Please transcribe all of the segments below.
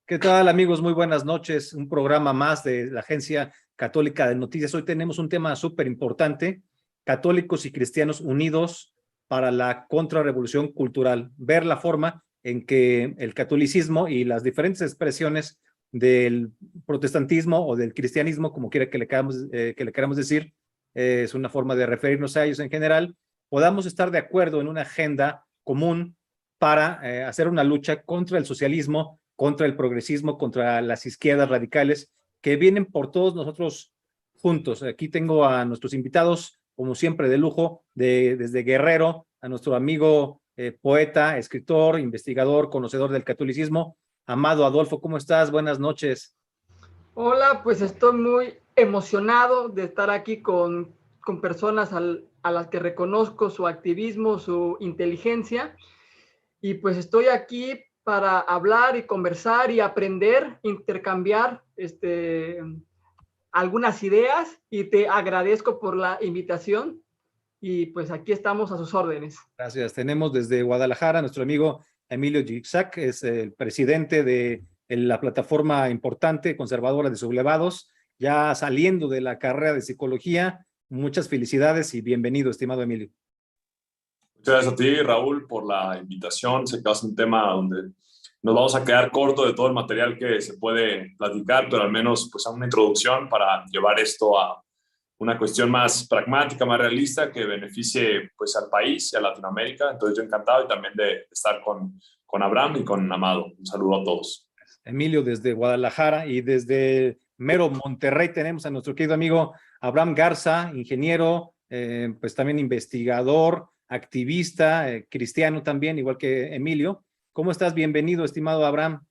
¿Qué tal, amigos? Muy buenas noches. Un programa más de la Agencia Católica de Noticias. Hoy tenemos un tema súper importante: católicos y cristianos unidos para la contrarrevolución cultural. Ver la forma en que el catolicismo y las diferentes expresiones del protestantismo o del cristianismo, como quiera que le queramos decir, es una forma de referirnos a ellos en general, podamos estar de acuerdo en una agenda común para hacer una lucha contra el socialismo, contra el progresismo, contra las izquierdas radicales que vienen por todos nosotros juntos. Aquí tengo a nuestros invitados, como siempre, de lujo, desde Guerrero, a nuestro amigo poeta, escritor, investigador, conocedor del catolicismo, Amado Adolfo. ¿Cómo estás? Buenas noches. Hola, pues estoy muy emocionado de estar aquí con personas a las que reconozco su activismo, su inteligencia, y pues estoy aquí para hablar y conversar y aprender, intercambiar algunas ideas, y te agradezco por la invitación y pues aquí estamos a sus órdenes. Gracias. Tenemos desde Guadalajara a nuestro amigo Emilio Yitzhak, es el presidente de la plataforma importante conservadora de sublevados, ya saliendo de la carrera de psicología. Muchas felicidades y bienvenido, estimado Emilio. Muchas gracias a ti, Raúl, por la invitación. Sé que es un tema donde nos vamos a quedar corto de todo el material que se puede platicar, pero al menos pues a una introducción para llevar esto a una cuestión más pragmática, más realista, que beneficie pues al país y a Latinoamérica. Entonces yo encantado y también de estar con Abraham y con Amado. Un saludo a todos. Emilio desde Guadalajara, y desde mero Monterrey tenemos a nuestro querido amigo Abraham Garza, ingeniero, pues también investigador, activista, cristiano también, igual que Emilio. ¿Cómo estás? Bienvenido, estimado Abraham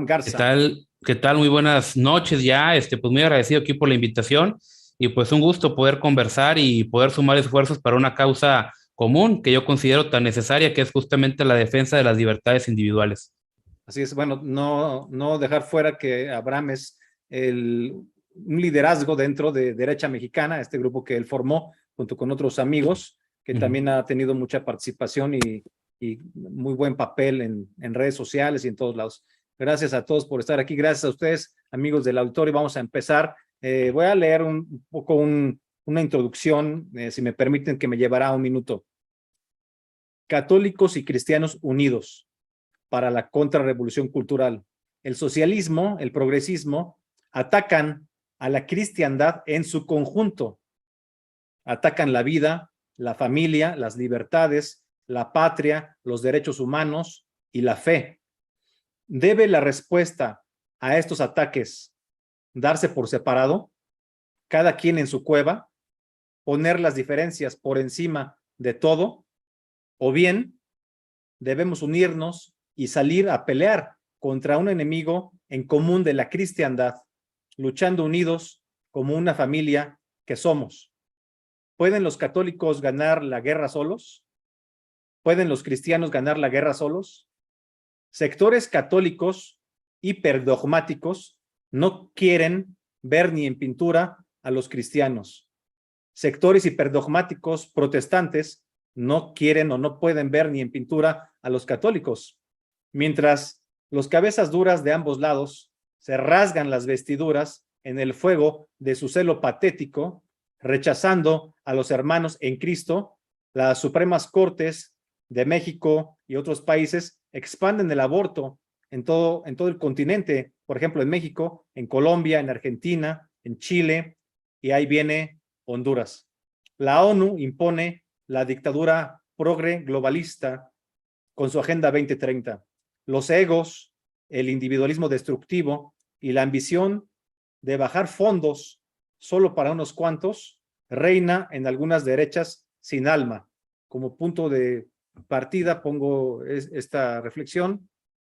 Garza. ¿Qué tal? ¿Qué tal? Muy buenas noches ya. Pues muy agradecido aquí por la invitación y pues un gusto poder conversar y poder sumar esfuerzos para una causa común que yo considero tan necesaria, que es justamente la defensa de las libertades individuales. Así es. Bueno, no dejar fuera que Abraham es un liderazgo dentro de Derecha Mexicana, este grupo que él formó junto con otros amigos, que también ha tenido mucha participación y muy buen papel en redes sociales y en todos lados. Gracias a todos por estar aquí. Gracias a ustedes, amigos del auditorio. Vamos a empezar. Voy a leer un poco una introducción, si me permiten, que me llevará un minuto. Católicos y cristianos unidos para la contrarrevolución cultural. El socialismo, el progresismo, atacan a la cristiandad en su conjunto. Atacan la vida, la familia, las libertades, la patria, los derechos humanos y la fe. ¿Debe la respuesta a estos ataques darse por separado, cada quien en su cueva, poner las diferencias por encima de todo, o bien debemos unirnos y salir a pelear contra un enemigo en común de la cristiandad, luchando unidos como una familia que somos? ¿Pueden los católicos ganar la guerra solos? ¿Pueden los cristianos ganar la guerra solos? Sectores católicos hiperdogmáticos no quieren ver ni en pintura a los cristianos. Sectores hiperdogmáticos protestantes no quieren o no pueden ver ni en pintura a los católicos. Mientras los cabezas duras de ambos lados se rasgan las vestiduras en el fuego de su celo patético, rechazando a los hermanos en Cristo, las Supremas Cortes de México y otros países expanden el aborto en todo el continente. Por ejemplo, en México, en Colombia, en Argentina, en Chile, y ahí viene Honduras. La ONU impone la dictadura progre globalista con su Agenda 2030. Los egos, el individualismo destructivo y la ambición de bajar fondos solo para unos cuantos reina en algunas derechas sin alma. Como punto de partida pongo esta reflexión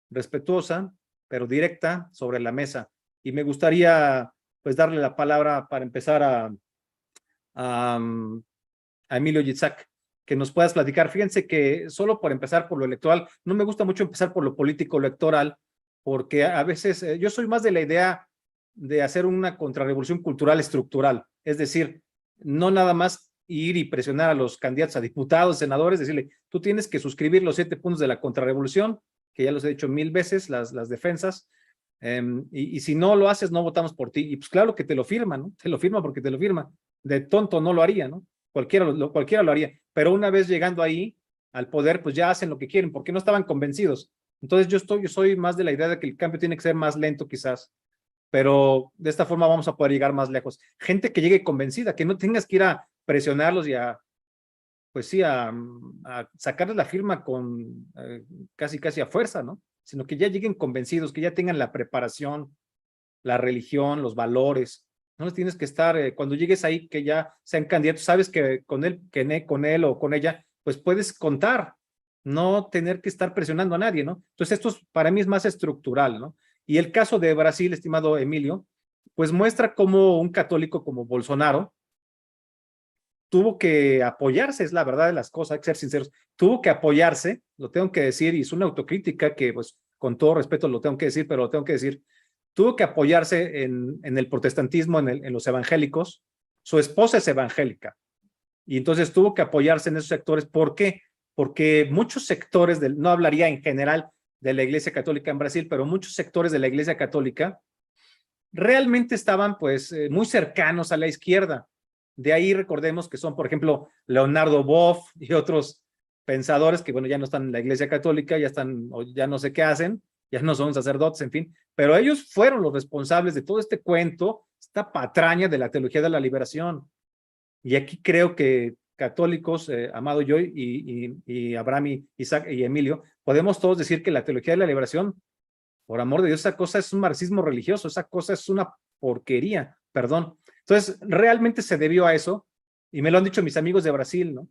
respetuosa pero directa sobre la mesa, y me gustaría pues darle la palabra para empezar a Emilio Yitzhak, que nos puedas platicar. Fíjense que solo por empezar por lo electoral, no me gusta mucho empezar por lo político electoral, porque a veces yo soy más de la idea de hacer una contrarrevolución cultural estructural, es decir, no nada más ir y presionar a los candidatos a diputados, senadores, decirle, tú tienes que suscribir los 7 puntos de la contrarrevolución, que ya los he dicho 1000 veces, las defensas, Y si no lo haces, no votamos por ti. Y pues claro que te lo firma, ¿no? Te lo firma porque te lo firma. De tonto no lo haría, ¿no? Cualquiera lo haría. Pero una vez llegando ahí al poder, pues ya hacen lo que quieren, porque no estaban convencidos. Entonces yo soy más de la idea de que el cambio tiene que ser más lento quizás, pero de esta forma vamos a poder llegar más lejos. Gente que llegue convencida, que no tengas que ir a presionarlos y pues sí, a sacarles la firma con casi a fuerza, ¿no? Sino que ya lleguen convencidos, que ya tengan la preparación, la religión, los valores. No les tienes que estar, cuando llegues ahí, que ya sean candidatos, sabes que con él o con ella, pues puedes contar, no tener que estar presionando a nadie, ¿no? Entonces esto para mí es más estructural, ¿no? Y el caso de Brasil, estimado Emilio, pues muestra cómo un católico como Bolsonaro tuvo que apoyarse, es la verdad de las cosas, hay que ser sinceros, tuvo que apoyarse, lo tengo que decir, y es una autocrítica que pues con todo respeto lo tengo que decir, pero lo tengo que decir, tuvo que apoyarse en el protestantismo, en los evangélicos. Su esposa es evangélica y entonces tuvo que apoyarse en esos sectores. ¿Por qué? Porque muchos sectores, no hablaría en general de la Iglesia Católica en Brasil, pero muchos sectores de la Iglesia Católica realmente estaban pues muy cercanos a la izquierda. De ahí recordemos que son, por ejemplo, Leonardo Boff y otros pensadores que, bueno, ya no están en la Iglesia Católica, ya están, o ya no sé qué hacen, ya no son sacerdotes, en fin, pero ellos fueron los responsables de todo este cuento, esta patraña de la teología de la liberación. Y aquí creo que católicos, Amado, yo y Abraham, Isaac y Emilio, podemos todos decir que la teología de la liberación, por amor de Dios, esa cosa es un marxismo religioso, esa cosa es una porquería, perdón. Entonces, realmente se debió a eso, y me lo han dicho mis amigos de Brasil, ¿no?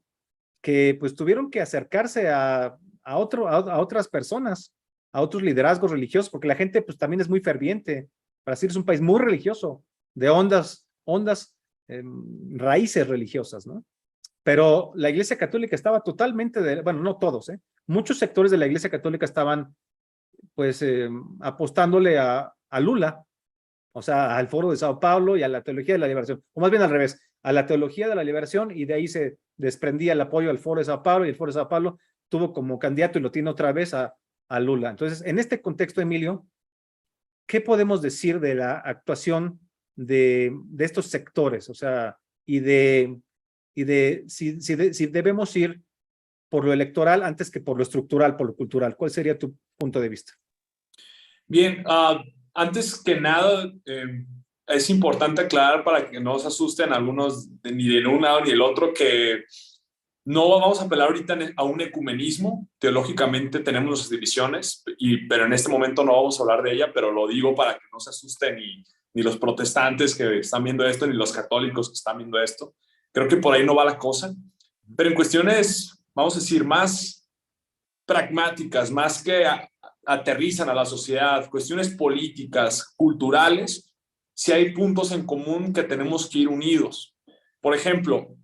Que pues tuvieron que acercarse a otras personas, a otros liderazgos religiosos, porque la gente pues también es muy ferviente. Brasil es un país muy religioso, de hondas raíces religiosas, ¿no? Pero la Iglesia Católica estaba totalmente, bueno, no todos, muchos sectores de la Iglesia Católica estaban pues apostándole a Lula, o sea, al Foro de Sao Paulo y a la teología de la liberación, o más bien al revés, a la teología de la liberación, y de ahí se desprendía el apoyo al Foro de Sao Paulo, y el Foro de Sao Paulo tuvo como candidato y lo tiene otra vez a Lula. Entonces, en este contexto, Emilio, ¿qué podemos decir de la actuación de estos sectores? O sea, y de si debemos ir por lo electoral antes que por lo estructural, por lo cultural. ¿Cuál sería tu punto de vista? Bien, antes que nada, es importante aclarar para que no se asusten algunos ni de un lado ni del otro, que no vamos a apelar ahorita a un ecumenismo. Teológicamente tenemos nuestras divisiones, pero en este momento no vamos a hablar de ella, pero lo digo para que no se asusten ni los protestantes que están viendo esto, ni los católicos que están viendo esto. Creo que por ahí no va la cosa. Pero en cuestiones, vamos a decir, más pragmáticas, más que aterrizan a la sociedad, cuestiones políticas, culturales, sí hay puntos en común que tenemos que ir unidos. Por ejemplo,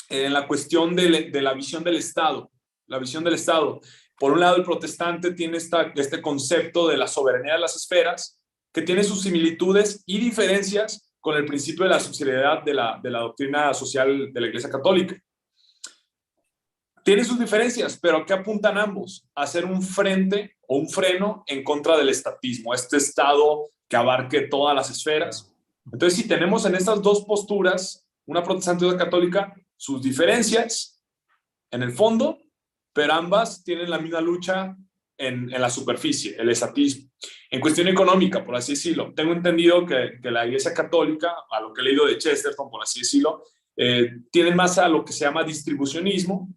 en la cuestión de la visión del Estado. La visión del Estado. Por un lado, el protestante tiene este concepto de la soberanía de las esferas, que tiene sus similitudes y diferencias con el principio de la subsidiariedad de la doctrina social de la Iglesia Católica. Tiene sus diferencias, pero ¿a qué apuntan ambos? A hacer un frente o un freno en contra del estatismo, este Estado que abarque todas las esferas. Entonces, si tenemos en estas dos posturas, una protestante y una católica, sus diferencias en el fondo, pero ambas tienen la misma lucha en la superficie, el estatismo. En cuestión económica, por así decirlo, tengo entendido que la Iglesia Católica, a lo que he leído de Chesterton, por así decirlo, tiene más a lo que se llama distribucionismo.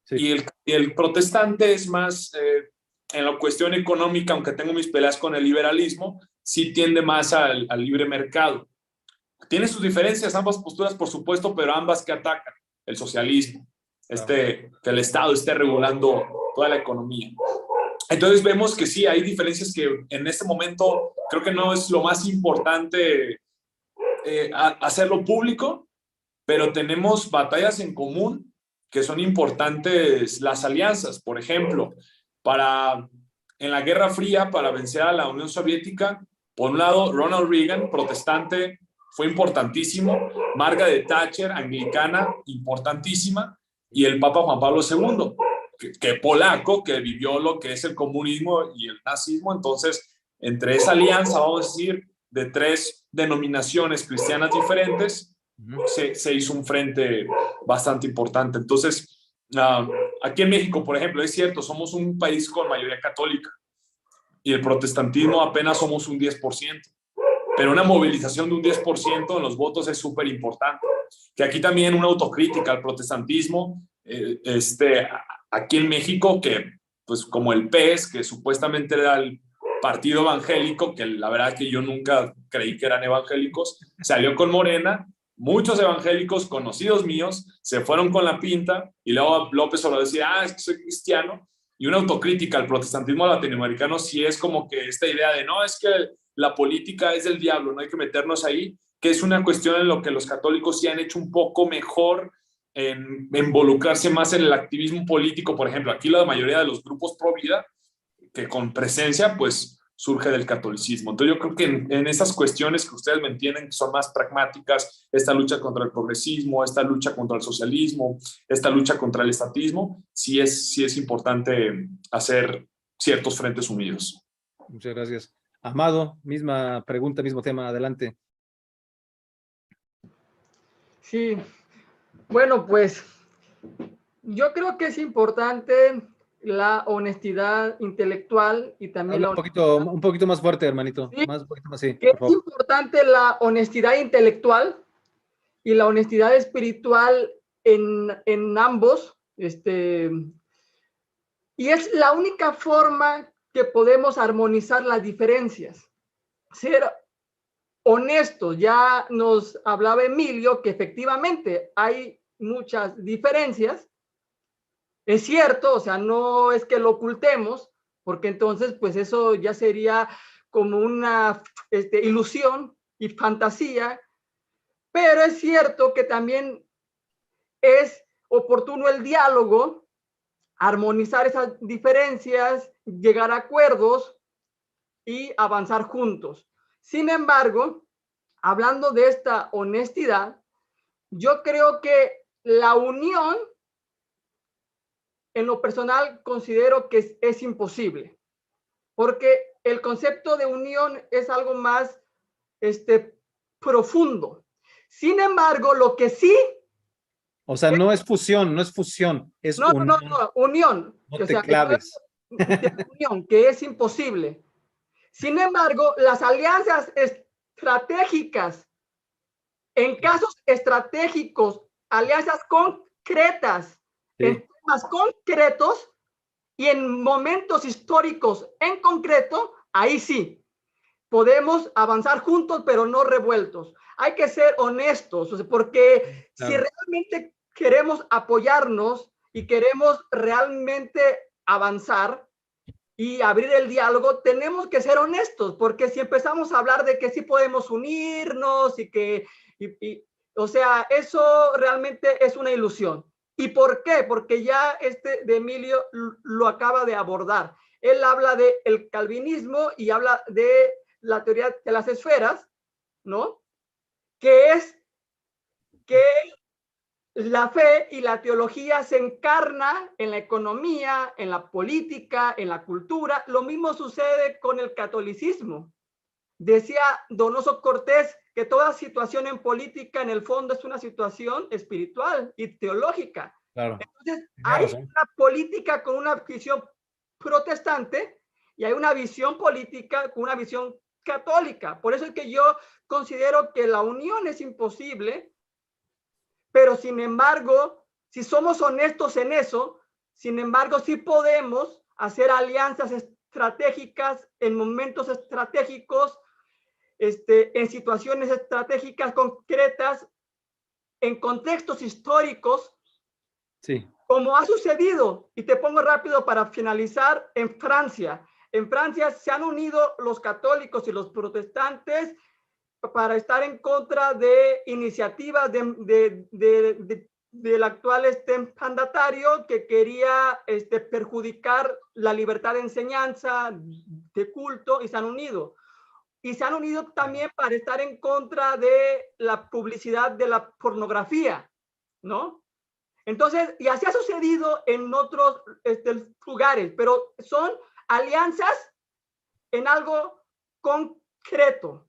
Sí. Y el protestante es más, en la cuestión económica, aunque tengo mis peleas con el liberalismo, sí tiende más al libre mercado. Tiene sus diferencias, ambas posturas, por supuesto, pero ambas que atacan el socialismo, que el Estado esté regulando toda la economía. Entonces vemos que sí, hay diferencias que en este momento creo que no es lo más importante hacerlo público, pero tenemos batallas en común que son importantes, las alianzas. Por ejemplo, en la Guerra Fría, para vencer a la Unión Soviética, por un lado, Ronald Reagan, protestante, fue importantísimo. Margaret Thatcher, anglicana, importantísima. Y el Papa Juan Pablo II, que polaco, que vivió lo que es el comunismo y el nazismo. Entonces, entre esa alianza, vamos a decir, de 3 denominaciones cristianas diferentes, se hizo un frente bastante importante. Entonces, aquí en México, por ejemplo, es cierto, somos un país con mayoría católica y el protestantismo apenas somos un 10%, pero una movilización de un 10% en los votos es súper importante. Que aquí también una autocrítica al protestantismo, aquí en México, que pues como el PES, que supuestamente era el partido evangélico, que la verdad que yo nunca creí que eran evangélicos, salió con Morena, muchos evangélicos conocidos míos se fueron con la pinta y luego López Obrador decía, es que soy cristiano, y una autocrítica al protestantismo latinoamericano sí es como que esta idea de no, es que la política es del diablo, no hay que meternos ahí, que es una cuestión en lo que los católicos sí han hecho un poco mejor en involucrarse más en el activismo político. Por ejemplo, aquí la mayoría de los grupos pro vida, que con presencia, pues surge del catolicismo. Entonces yo creo que en esas cuestiones que ustedes me entienden, que son más pragmáticas, esta lucha contra el progresismo, esta lucha contra el socialismo, esta lucha contra el estatismo, sí es importante hacer ciertos frentes unidos. Muchas gracias. Amado, misma pregunta, mismo tema, adelante. Sí, bueno, pues yo creo que es importante la honestidad intelectual y también Habla un poquito más fuerte, hermanito. Sí, Un poquito más, sí, que por favor. es importante la honestidad intelectual y la honestidad espiritual en ambos, y es la única forma que podemos armonizar las diferencias. Ser honestos. Ya nos hablaba Emilio que efectivamente hay muchas diferencias. Es cierto, o sea, no es que lo ocultemos, porque entonces pues eso ya sería como una ilusión y fantasía, pero es cierto que también es oportuno el diálogo, armonizar esas diferencias, llegar a acuerdos y avanzar juntos. Sin embargo, hablando de esta honestidad, yo creo que la unión, en lo personal, considero que es imposible, porque el concepto de unión es algo más profundo. Sin embargo, lo que sí... O sea, no es fusión, es No, unión. no, unión. No O te sea, claves. unión, que es imposible. Sin embargo, las alianzas estratégicas, en casos estratégicos, alianzas concretas, Sí. en temas concretos y en momentos históricos en concreto, ahí sí, podemos avanzar juntos, pero no revueltos. Hay que ser honestos, porque claro, si realmente queremos apoyarnos y queremos realmente avanzar y abrir el diálogo, tenemos que ser honestos, porque si empezamos a hablar de que sí podemos unirnos y que, o sea, eso realmente es una ilusión. ¿Y por qué? Porque ya de Emilio lo acaba de abordar. Él habla del calvinismo y habla de la teoría de las esferas, ¿no? Que es que la fe y la teología se encarna en la economía, en la política, en la cultura. Lo mismo sucede con el catolicismo. Decía Donoso Cortés que toda situación en política en el fondo es una situación espiritual y teológica. Claro. Entonces, hay una política con una visión protestante y hay una visión política con una visión católica. Por eso es que yo considero que la unión es imposible, pero sin embargo, si somos honestos en eso, sin embargo, sí podemos hacer alianzas estratégicas en momentos estratégicos, en situaciones estratégicas concretas, en contextos históricos, sí, como ha sucedido. Y te pongo rápido para finalizar, en Francia. En Francia se han unido los católicos y los protestantes para estar en contra de iniciativas del actual mandatario que quería perjudicar la libertad de enseñanza, de culto, y se han unido. Y se han unido también para estar en contra de la publicidad de la pornografía, ¿no? Entonces, y así ha sucedido en otros lugares, pero son alianzas en algo concreto.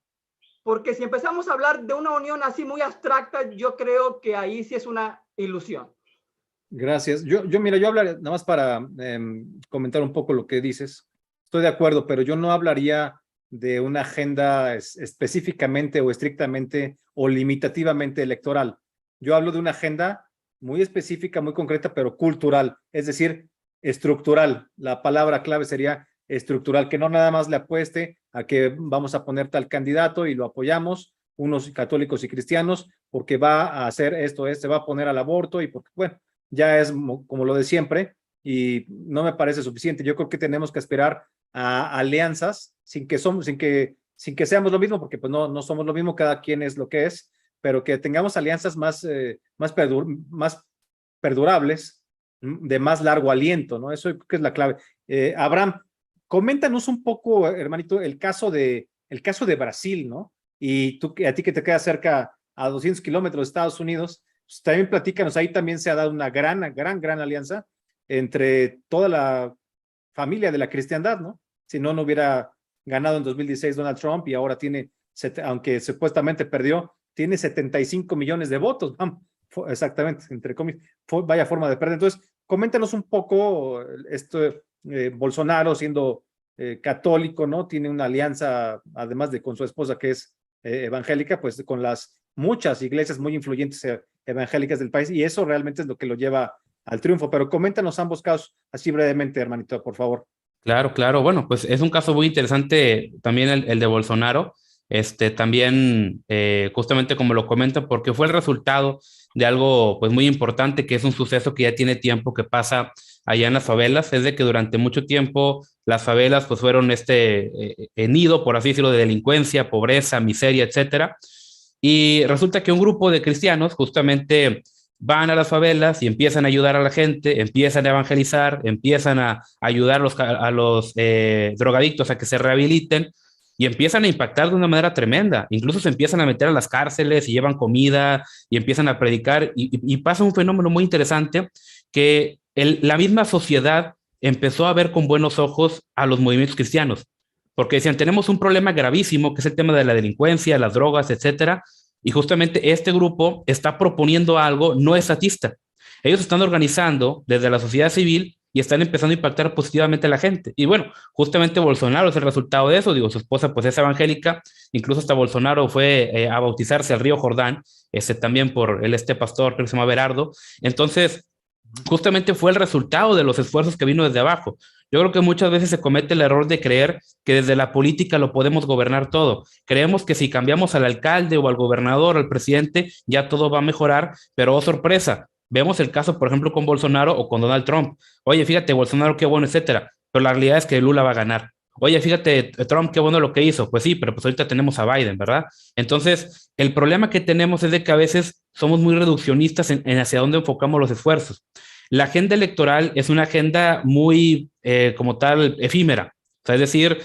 Porque si empezamos a hablar de una unión así muy abstracta, yo creo que ahí sí es una ilusión. Gracias. Mira, yo hablaría, nada más para comentar un poco lo que dices. Estoy de acuerdo, pero yo no hablaría de una agenda específicamente o estrictamente o limitativamente electoral. Yo hablo de una agenda muy específica, muy concreta, pero cultural, es decir, estructural. La palabra clave sería estructural, que no nada más le apueste a que vamos a poner tal candidato y lo apoyamos, unos católicos y cristianos, porque va a hacer esto, se va a poner al aborto y porque, bueno, ya es como lo de siempre y no me parece suficiente. Yo creo que tenemos que aspirar a alianzas sin que seamos lo mismo, porque pues no somos lo mismo, cada quien es lo que es, pero que tengamos alianzas más perdurables, de más largo aliento, ¿no? Eso creo que es la clave. Abraham, coméntanos un poco, hermanito, el caso de Brasil, ¿no? Y a ti que te queda cerca a 200 kilómetros de Estados Unidos, pues también platícanos, ahí también se ha dado una gran alianza entre toda la familia de la cristiandad, ¿no? Si no hubiera ganado en 2016 Donald Trump y ahora tiene, aunque supuestamente perdió, tiene 75 millones de votos, exactamente, entre comillas, vaya forma de perder. Entonces, coméntanos un poco esto, Bolsonaro siendo católico, ¿no? Tiene una alianza, además de con su esposa que es evangélica, pues con las muchas iglesias muy influyentes evangélicas del país, y eso realmente es lo que lo lleva al triunfo. Pero coméntanos ambos casos así brevemente, hermanito, por favor. Claro, claro. Bueno, pues es un caso muy interesante también el de Bolsonaro. También, justamente como lo comenta, porque fue el resultado de algo pues muy importante, que es un suceso que ya tiene tiempo que pasa allá en las favelas. Es de que durante mucho tiempo las favelas pues fueron nido, por así decirlo, de delincuencia, pobreza, miseria, etcétera. Y resulta que un grupo de cristianos justamente van a las favelas y empiezan a ayudar a la gente, empiezan a evangelizar, empiezan a ayudar a los drogadictos a que se rehabiliten y empiezan a impactar de una manera tremenda. Incluso se empiezan a meter a las cárceles y llevan comida y empiezan a predicar y pasa un fenómeno muy interesante que la misma sociedad empezó a ver con buenos ojos a los movimientos cristianos, porque decían, tenemos un problema gravísimo que es el tema de la delincuencia, las drogas, etcétera. Y justamente este grupo está proponiendo algo no estatista. Ellos están organizando desde la sociedad civil y están empezando a impactar positivamente a la gente. Y bueno, justamente Bolsonaro es el resultado de eso. Digo, su esposa pues es evangélica, incluso hasta Bolsonaro fue a bautizarse al río Jordán, también por este pastor que se llama Berardo. Entonces, justamente fue el resultado de los esfuerzos que vino desde abajo. Yo creo que muchas veces se comete el error de creer que desde la política lo podemos gobernar todo. Creemos que si cambiamos al alcalde o al gobernador o al presidente, ya todo va a mejorar, pero oh sorpresa, vemos el caso, por ejemplo, con Bolsonaro o con Donald Trump. Oye, fíjate, Bolsonaro, qué bueno, etcétera, pero la realidad es que Lula va a ganar. Oye, fíjate, Trump, qué bueno lo que hizo. Pues sí, pero pues ahorita tenemos a Biden, ¿verdad? Entonces, el problema que tenemos es de que a veces somos muy reduccionistas en hacia dónde enfocamos los esfuerzos. La agenda electoral es una agenda muy, como tal, efímera. O sea, es decir,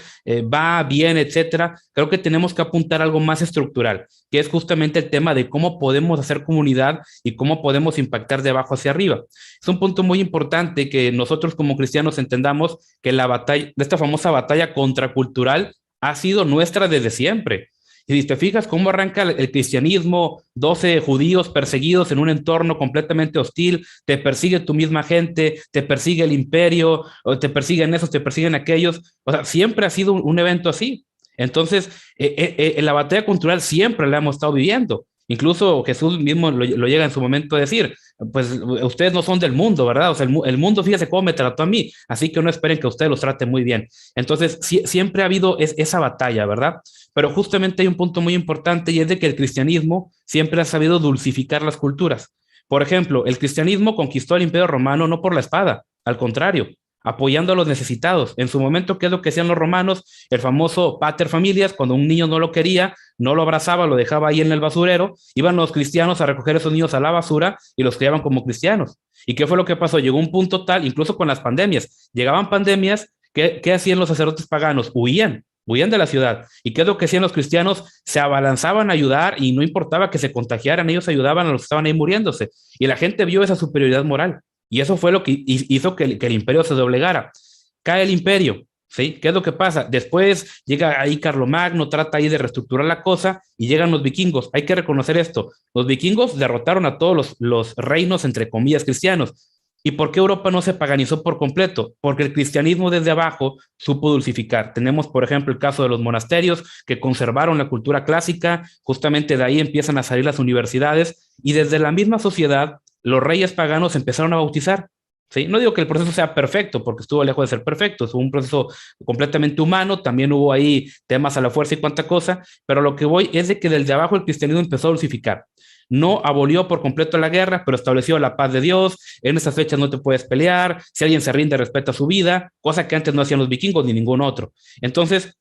va, bien, etcétera. Creo que tenemos que apuntar a algo más estructural, que es justamente el tema de cómo podemos hacer comunidad y cómo podemos impactar de abajo hacia arriba. Es un punto muy importante que nosotros como cristianos entendamos que la batalla, esta famosa batalla contracultural, ha sido nuestra desde siempre. Y si te fijas cómo arranca el cristianismo, 12 judíos perseguidos en un entorno completamente hostil, te persigue tu misma gente, te persigue el imperio, o te persiguen esos, te persiguen aquellos. O sea, siempre ha sido un evento así. Entonces, la batalla cultural siempre la hemos estado viviendo. Incluso Jesús mismo lo llega en su momento a decir, pues ustedes no son del mundo, ¿verdad? O sea, el mundo, fíjese cómo me trató a mí, así que no esperen que ustedes los trate muy bien. Entonces, siempre ha habido esa batalla, ¿verdad? Pero justamente hay un punto muy importante y es de que el cristianismo siempre ha sabido dulcificar las culturas. Por ejemplo, el cristianismo conquistó el Imperio Romano no por la espada, al contrario, apoyando a los necesitados. En su momento, ¿qué es lo que hacían los romanos? El famoso pater familias, cuando un niño no lo quería, no lo abrazaba, lo dejaba ahí en el basurero, iban los cristianos a recoger a esos niños a la basura y los criaban como cristianos. ¿Y qué fue lo que pasó? Llegó un punto tal, incluso con las pandemias, llegaban pandemias, ¿qué hacían los sacerdotes paganos? Huían de la ciudad. ¿Y qué es lo que hacían los cristianos? Se abalanzaban a ayudar y no importaba que se contagiaran, ellos ayudaban a los que estaban ahí muriéndose. Y la gente vio esa superioridad moral. Y eso fue lo que hizo que el imperio se doblegara. Cae el imperio, ¿Sí? ¿Qué es lo que pasa? Después llega ahí Carlomagno, trata ahí de reestructurar la cosa y llegan los vikingos. Hay que reconocer esto. Los vikingos derrotaron a todos los reinos, entre comillas, cristianos. ¿Y por qué Europa no se paganizó por completo? Porque el cristianismo desde abajo supo dulcificar. Tenemos, por ejemplo, el caso de los monasterios que conservaron la cultura clásica, justamente de ahí empiezan a salir las universidades y desde la misma sociedad los reyes paganos empezaron a bautizar. ¿Sí? No digo que el proceso sea perfecto, porque estuvo lejos de ser perfecto, es un proceso completamente humano, también hubo ahí temas a la fuerza y cuánta cosa, pero lo que voy es de que desde abajo el cristianismo empezó a dulcificar. No abolió por completo la guerra, pero estableció la paz de Dios, en esas fechas no te puedes pelear, si alguien se rinde, respeta su vida, cosa que antes no hacían los vikingos ni ningún otro. Entonces,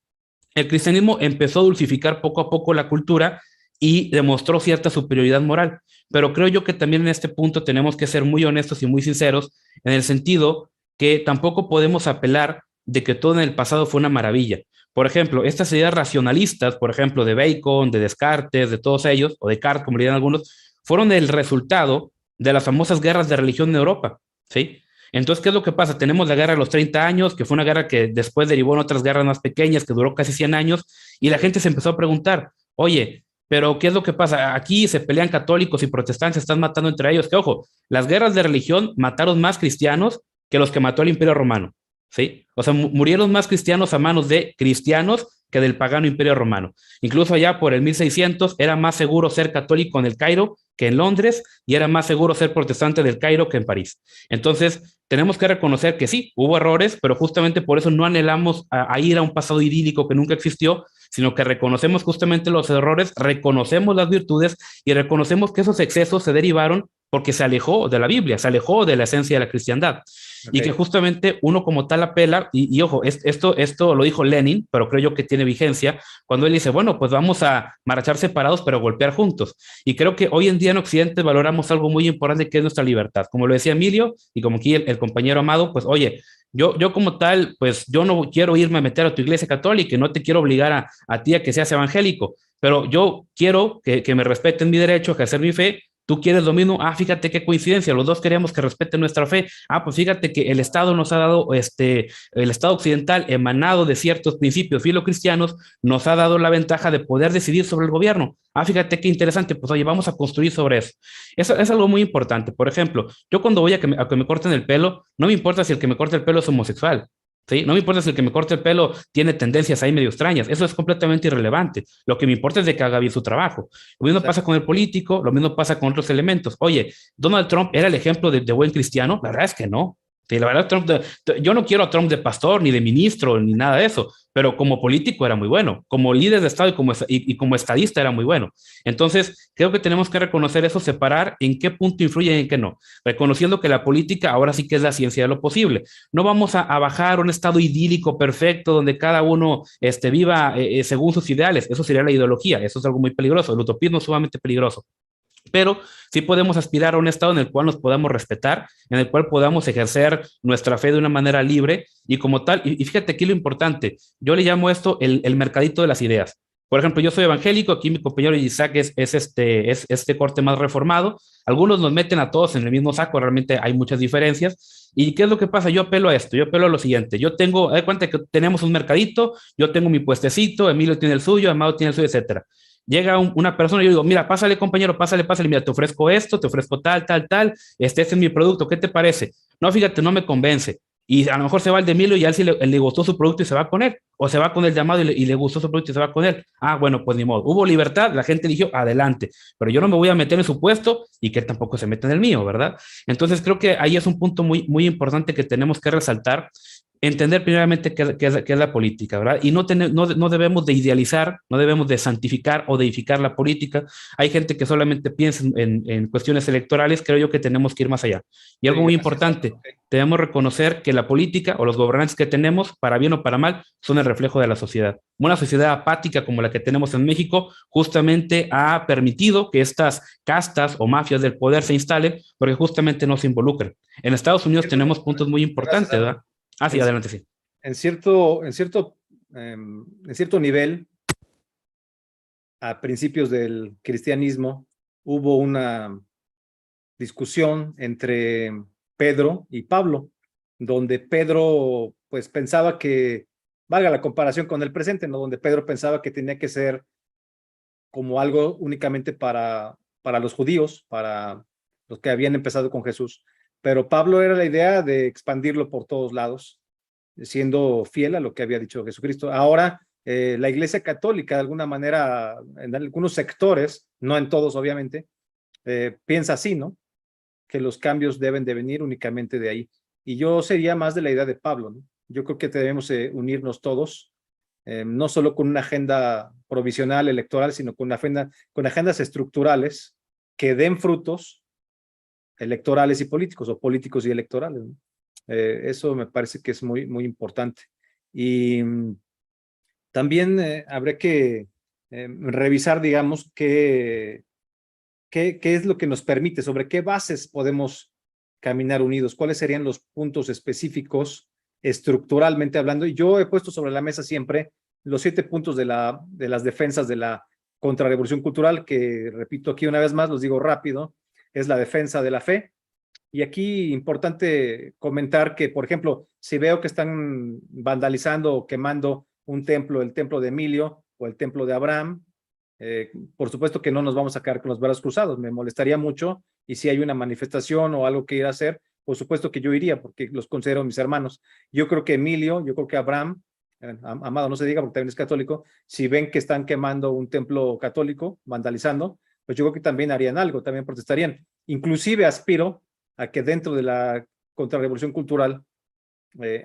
el cristianismo empezó a dulcificar poco a poco la cultura y demostró cierta superioridad moral. Pero creo yo que también en este punto tenemos que ser muy honestos y muy sinceros en el sentido que tampoco podemos apelar de que todo en el pasado fue una maravilla. Por ejemplo, estas ideas racionalistas, por ejemplo, de Bacon, de Descartes, de todos ellos, o Descartes, como le dirían algunos, fueron el resultado de las famosas guerras de religión en Europa, ¿sí? Entonces, ¿qué es lo que pasa? Tenemos la guerra de los 30 años, que fue una guerra que después derivó en otras guerras más pequeñas, que duró casi 100 años, y la gente se empezó a preguntar, oye, pero ¿qué es lo que pasa? Aquí se pelean católicos y protestantes, están matando entre ellos, que ojo, las guerras de religión mataron más cristianos que los que mató el Imperio Romano, ¿sí? O sea, murieron más cristianos a manos de cristianos que del pagano Imperio Romano. Incluso allá por el 1600 era más seguro ser católico en el Cairo que en Londres y era más seguro ser protestante del Cairo que en París. Entonces, tenemos que reconocer que sí, hubo errores, pero justamente por eso no anhelamos a ir a un pasado idílico que nunca existió, sino que reconocemos justamente los errores, reconocemos las virtudes y reconocemos que esos excesos se derivaron porque se alejó de la Biblia, se alejó de la esencia de la cristiandad. Okay. Y que justamente uno como tal apela, y ojo, esto lo dijo Lenin, pero creo yo que tiene vigencia, cuando él dice, bueno, pues vamos a marchar separados, pero golpear juntos. Y creo que hoy en día en Occidente valoramos algo muy importante que es nuestra libertad. Como lo decía Emilio, y como aquí el compañero Amado, pues oye, yo como tal, pues yo no quiero irme a meter a tu iglesia católica y no te quiero obligar a ti a que seas evangélico, pero yo quiero que me respeten mi derecho a ejercer mi fe. Tú quieres lo mismo, fíjate qué coincidencia, los dos queremos que respeten nuestra fe. Pues fíjate que el Estado nos ha dado, el Estado occidental emanado de ciertos principios filocristianos, nos ha dado la ventaja de poder decidir sobre el gobierno. Fíjate qué interesante, pues oye, vamos a construir sobre eso. Eso es algo muy importante. Por ejemplo, yo cuando voy a que me corten el pelo, no me importa si el que me corte el pelo es homosexual. ¿Sí? No me importa si el que me corte el pelo tiene tendencias ahí medio extrañas, eso es completamente irrelevante. Lo que me importa es de que haga bien su trabajo. Lo mismo pasa con el político, lo mismo pasa con otros elementos. Oye, ¿Donald Trump era el ejemplo de buen cristiano? La verdad es que no. Sí, la verdad, yo no quiero a Trump de pastor, ni de ministro, ni nada de eso, pero como político era muy bueno, como líder de Estado y como estadista era muy bueno. Entonces, creo que tenemos que reconocer eso, separar en qué punto influye y en qué no, reconociendo que la política ahora sí que es la ciencia de lo posible. No vamos a bajar un estado idílico perfecto donde cada uno viva según sus ideales, eso sería la ideología, eso es algo muy peligroso, el utopismo es sumamente peligroso. Pero sí podemos aspirar a un estado en el cual nos podamos respetar, en el cual podamos ejercer nuestra fe de una manera libre y como tal, y fíjate aquí lo importante, yo le llamo esto el mercadito de las ideas. Por ejemplo, yo soy evangélico, aquí mi compañero Isaac es este corte más reformado, algunos nos meten a todos en el mismo saco, realmente hay muchas diferencias. ¿Y qué es lo que pasa? Yo apelo a esto, yo apelo a lo siguiente, yo tengo, de cuenta que tenemos un mercadito, yo tengo mi puestecito, Emilio tiene el suyo, Amado tiene el suyo, etcétera. Llega una persona y yo digo, mira, pásale compañero, pásale, mira, te ofrezco esto, te ofrezco tal, este es mi producto, ¿qué te parece? No, fíjate, no me convence. Y a lo mejor se va el de Emilio y a él sí le gustó su producto y se va con él. O se va con el llamado y le gustó su producto y se va con él. Bueno, pues ni modo. Hubo libertad, la gente eligió, adelante. Pero yo no me voy a meter en su puesto y que tampoco se meta en el mío, ¿verdad? Entonces creo que ahí es un punto muy, muy importante que tenemos que resaltar. Entender primeramente qué es la política, ¿verdad? Y no debemos de idealizar, no debemos de santificar o deificar la política. Hay gente que solamente piensa en cuestiones electorales, creo yo que tenemos que ir más allá. Y algo muy importante, debemos reconocer que la política o los gobernantes que tenemos, para bien o para mal, son el reflejo de la sociedad. Una sociedad apática como la que tenemos en México justamente ha permitido que estas castas o mafias del poder se instalen porque justamente no se involucran. En Estados Unidos tenemos puntos muy importantes, ¿verdad? Sí, adelante, sí. En cierto nivel, a principios del cristianismo, hubo una discusión entre Pedro y Pablo, donde Pedro pues pensaba que valga la comparación con el presente, ¿no? Donde Pedro pensaba que tenía que ser como algo únicamente para los judíos, para los que habían empezado con Jesús. Pero Pablo era la idea de expandirlo por todos lados, siendo fiel a lo que había dicho Jesucristo. Ahora, la Iglesia Católica, de alguna manera, en algunos sectores, no en todos obviamente, piensa así, ¿no? Que los cambios deben de venir únicamente de ahí. Y yo sería más de la idea de Pablo, ¿no? Yo creo que debemos unirnos todos, no solo con una agenda provisional electoral, sino con agendas estructurales que den frutos electorales y políticos, o políticos y electorales, ¿no? Eso me parece que es muy, muy importante. Y también habrá que revisar, digamos, qué es lo que nos permite, sobre qué bases podemos caminar unidos, cuáles serían los puntos específicos estructuralmente hablando. Y yo he puesto sobre la mesa siempre los 7 puntos de las defensas de la contrarrevolución cultural, que repito aquí una vez más, los digo rápido, es la defensa de la fe. Y aquí importante comentar que, por ejemplo, si veo que están vandalizando o quemando un templo, el templo de Emilio o el templo de Abraham, por supuesto que no nos vamos a quedar con los brazos cruzados, me molestaría mucho, y si hay una manifestación o algo que ir a hacer, por supuesto que yo iría, porque los considero mis hermanos. Yo creo que Emilio, yo creo que Abraham, Amado no se diga porque también es católico, si ven que están quemando un templo católico, vandalizando, pues yo creo que también harían algo, también protestarían. Inclusive aspiro a que dentro de la contrarrevolución cultural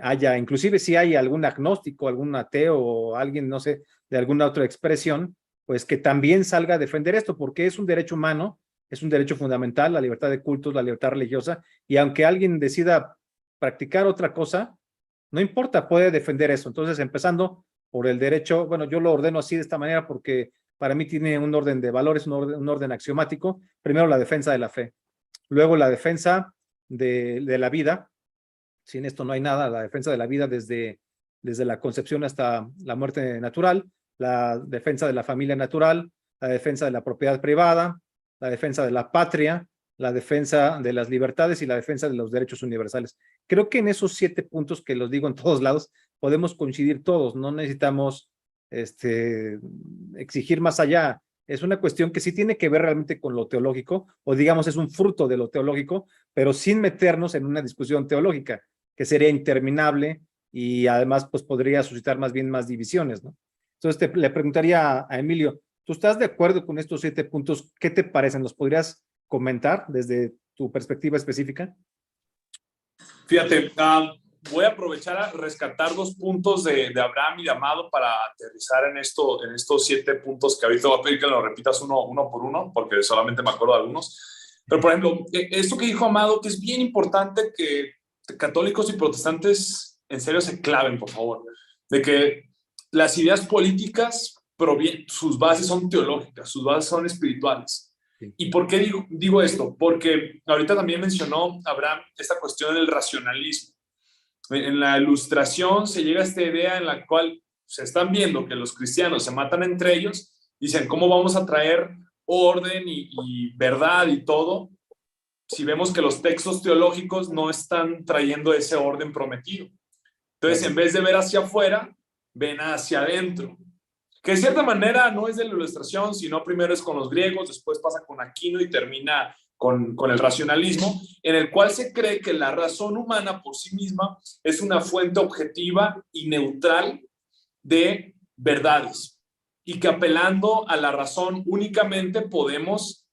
haya, inclusive si hay algún agnóstico, algún ateo o alguien, no sé, de alguna otra expresión, pues que también salga a defender esto, porque es un derecho humano, es un derecho fundamental, la libertad de cultos, la libertad religiosa, y aunque alguien decida practicar otra cosa, no importa, puede defender eso. Entonces, empezando por el derecho, bueno, yo lo ordeno así de esta manera porque para mí tiene un orden de valores, un orden axiomático. Primero, la defensa de la fe. Luego, la defensa de la vida. Sin esto no hay nada. La defensa de la vida desde la concepción hasta la muerte natural. La defensa de la familia natural. La defensa de la propiedad privada. La defensa de la patria. La defensa de las libertades y la defensa de los derechos universales. Creo que en esos 7 puntos, que los digo en todos lados, podemos coincidir todos. No necesitamos exigir más allá. Es una cuestión que sí tiene que ver realmente con lo teológico, o digamos es un fruto de lo teológico, pero sin meternos en una discusión teológica, que sería interminable y además pues podría suscitar más bien más divisiones, ¿no? Entonces le preguntaría a Emilio, ¿tú estás de acuerdo con estos 7 puntos? ¿Qué te parecen? ¿Los podrías comentar desde tu perspectiva específica? Fíjate, voy a aprovechar a rescatar 2 puntos de Abraham y de Amado para aterrizar en estos 7 puntos que ahorita voy a pedir que lo repitas uno por uno, porque solamente me acuerdo de algunos. Pero, por ejemplo, esto que dijo Amado, que es bien importante que católicos y protestantes en serio se claven, por favor, de que las ideas políticas sus bases son teológicas, sus bases son espirituales. ¿Y por qué digo esto? Porque ahorita también mencionó Abraham esta cuestión del racionalismo. En la Ilustración se llega a esta idea en la cual se están viendo que los cristianos se matan entre ellos, dicen, ¿cómo vamos a traer orden y verdad y todo si vemos que los textos teológicos no están trayendo ese orden prometido? Entonces, en vez de ver hacia afuera, ven hacia adentro. Que de cierta manera no es de la Ilustración, sino primero es con los griegos, después pasa con Aquino y termina con el racionalismo, en el cual se cree que la razón humana por sí misma es una fuente objetiva y neutral de verdades, y que apelando a la razón únicamente podemos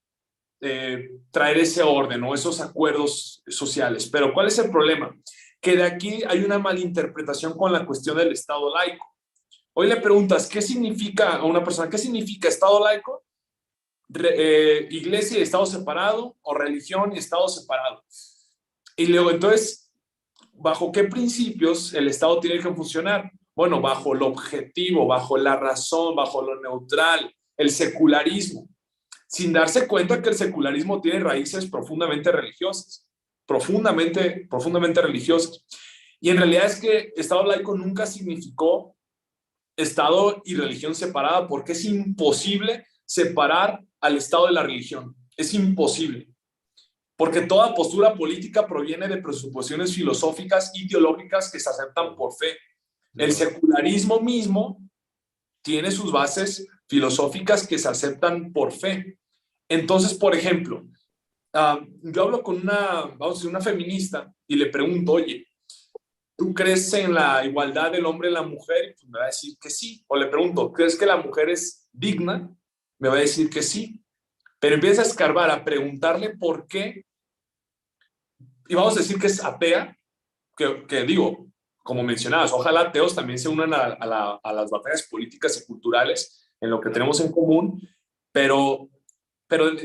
traer ese orden o esos acuerdos sociales. Pero ¿cuál es el problema? Que de aquí hay una malinterpretación con la cuestión del Estado laico. Hoy le preguntas, ¿qué significa a una persona? ¿Qué significa Estado laico? Iglesia y Estado separado, o religión y Estado separado. Y luego, entonces, ¿bajo qué principios el Estado tiene que funcionar? Bueno, bajo lo objetivo, bajo la razón, bajo lo neutral, el secularismo, sin darse cuenta que el secularismo tiene raíces profundamente religiosas, profundamente religiosas. Y en realidad es que Estado laico nunca significó Estado y religión separada, porque es imposible separar al Estado de la religión. Es imposible. Porque toda postura política proviene de presuposiciones filosóficas y teológicas que se aceptan por fe. El secularismo mismo tiene sus bases filosóficas que se aceptan por fe. Entonces, por ejemplo, yo hablo con vamos a decir, una feminista y le pregunto, oye, ¿tú crees en la igualdad del hombre y la mujer? Pues me va a decir que sí. O le pregunto, ¿crees que la mujer es digna? Me va a decir que sí. Pero empieza a escarbar, a preguntarle por qué. Y vamos a decir que es atea, que digo, como mencionabas, ojalá ateos también se unan a las batallas políticas y culturales en lo que tenemos en común, pero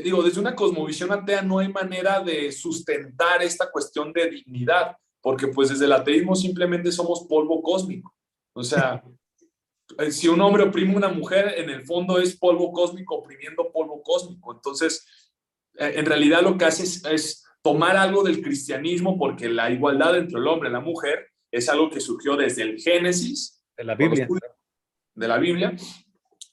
digo, desde una cosmovisión atea no hay manera de sustentar esta cuestión de dignidad, porque pues desde el ateísmo simplemente somos polvo cósmico. O sea, si un hombre oprime a una mujer, en el fondo es polvo cósmico oprimiendo polvo cósmico. Entonces, en realidad lo que hace es tomar algo del cristianismo, porque la igualdad entre el hombre y la mujer es algo que surgió desde el Génesis, de la Biblia. De la Biblia.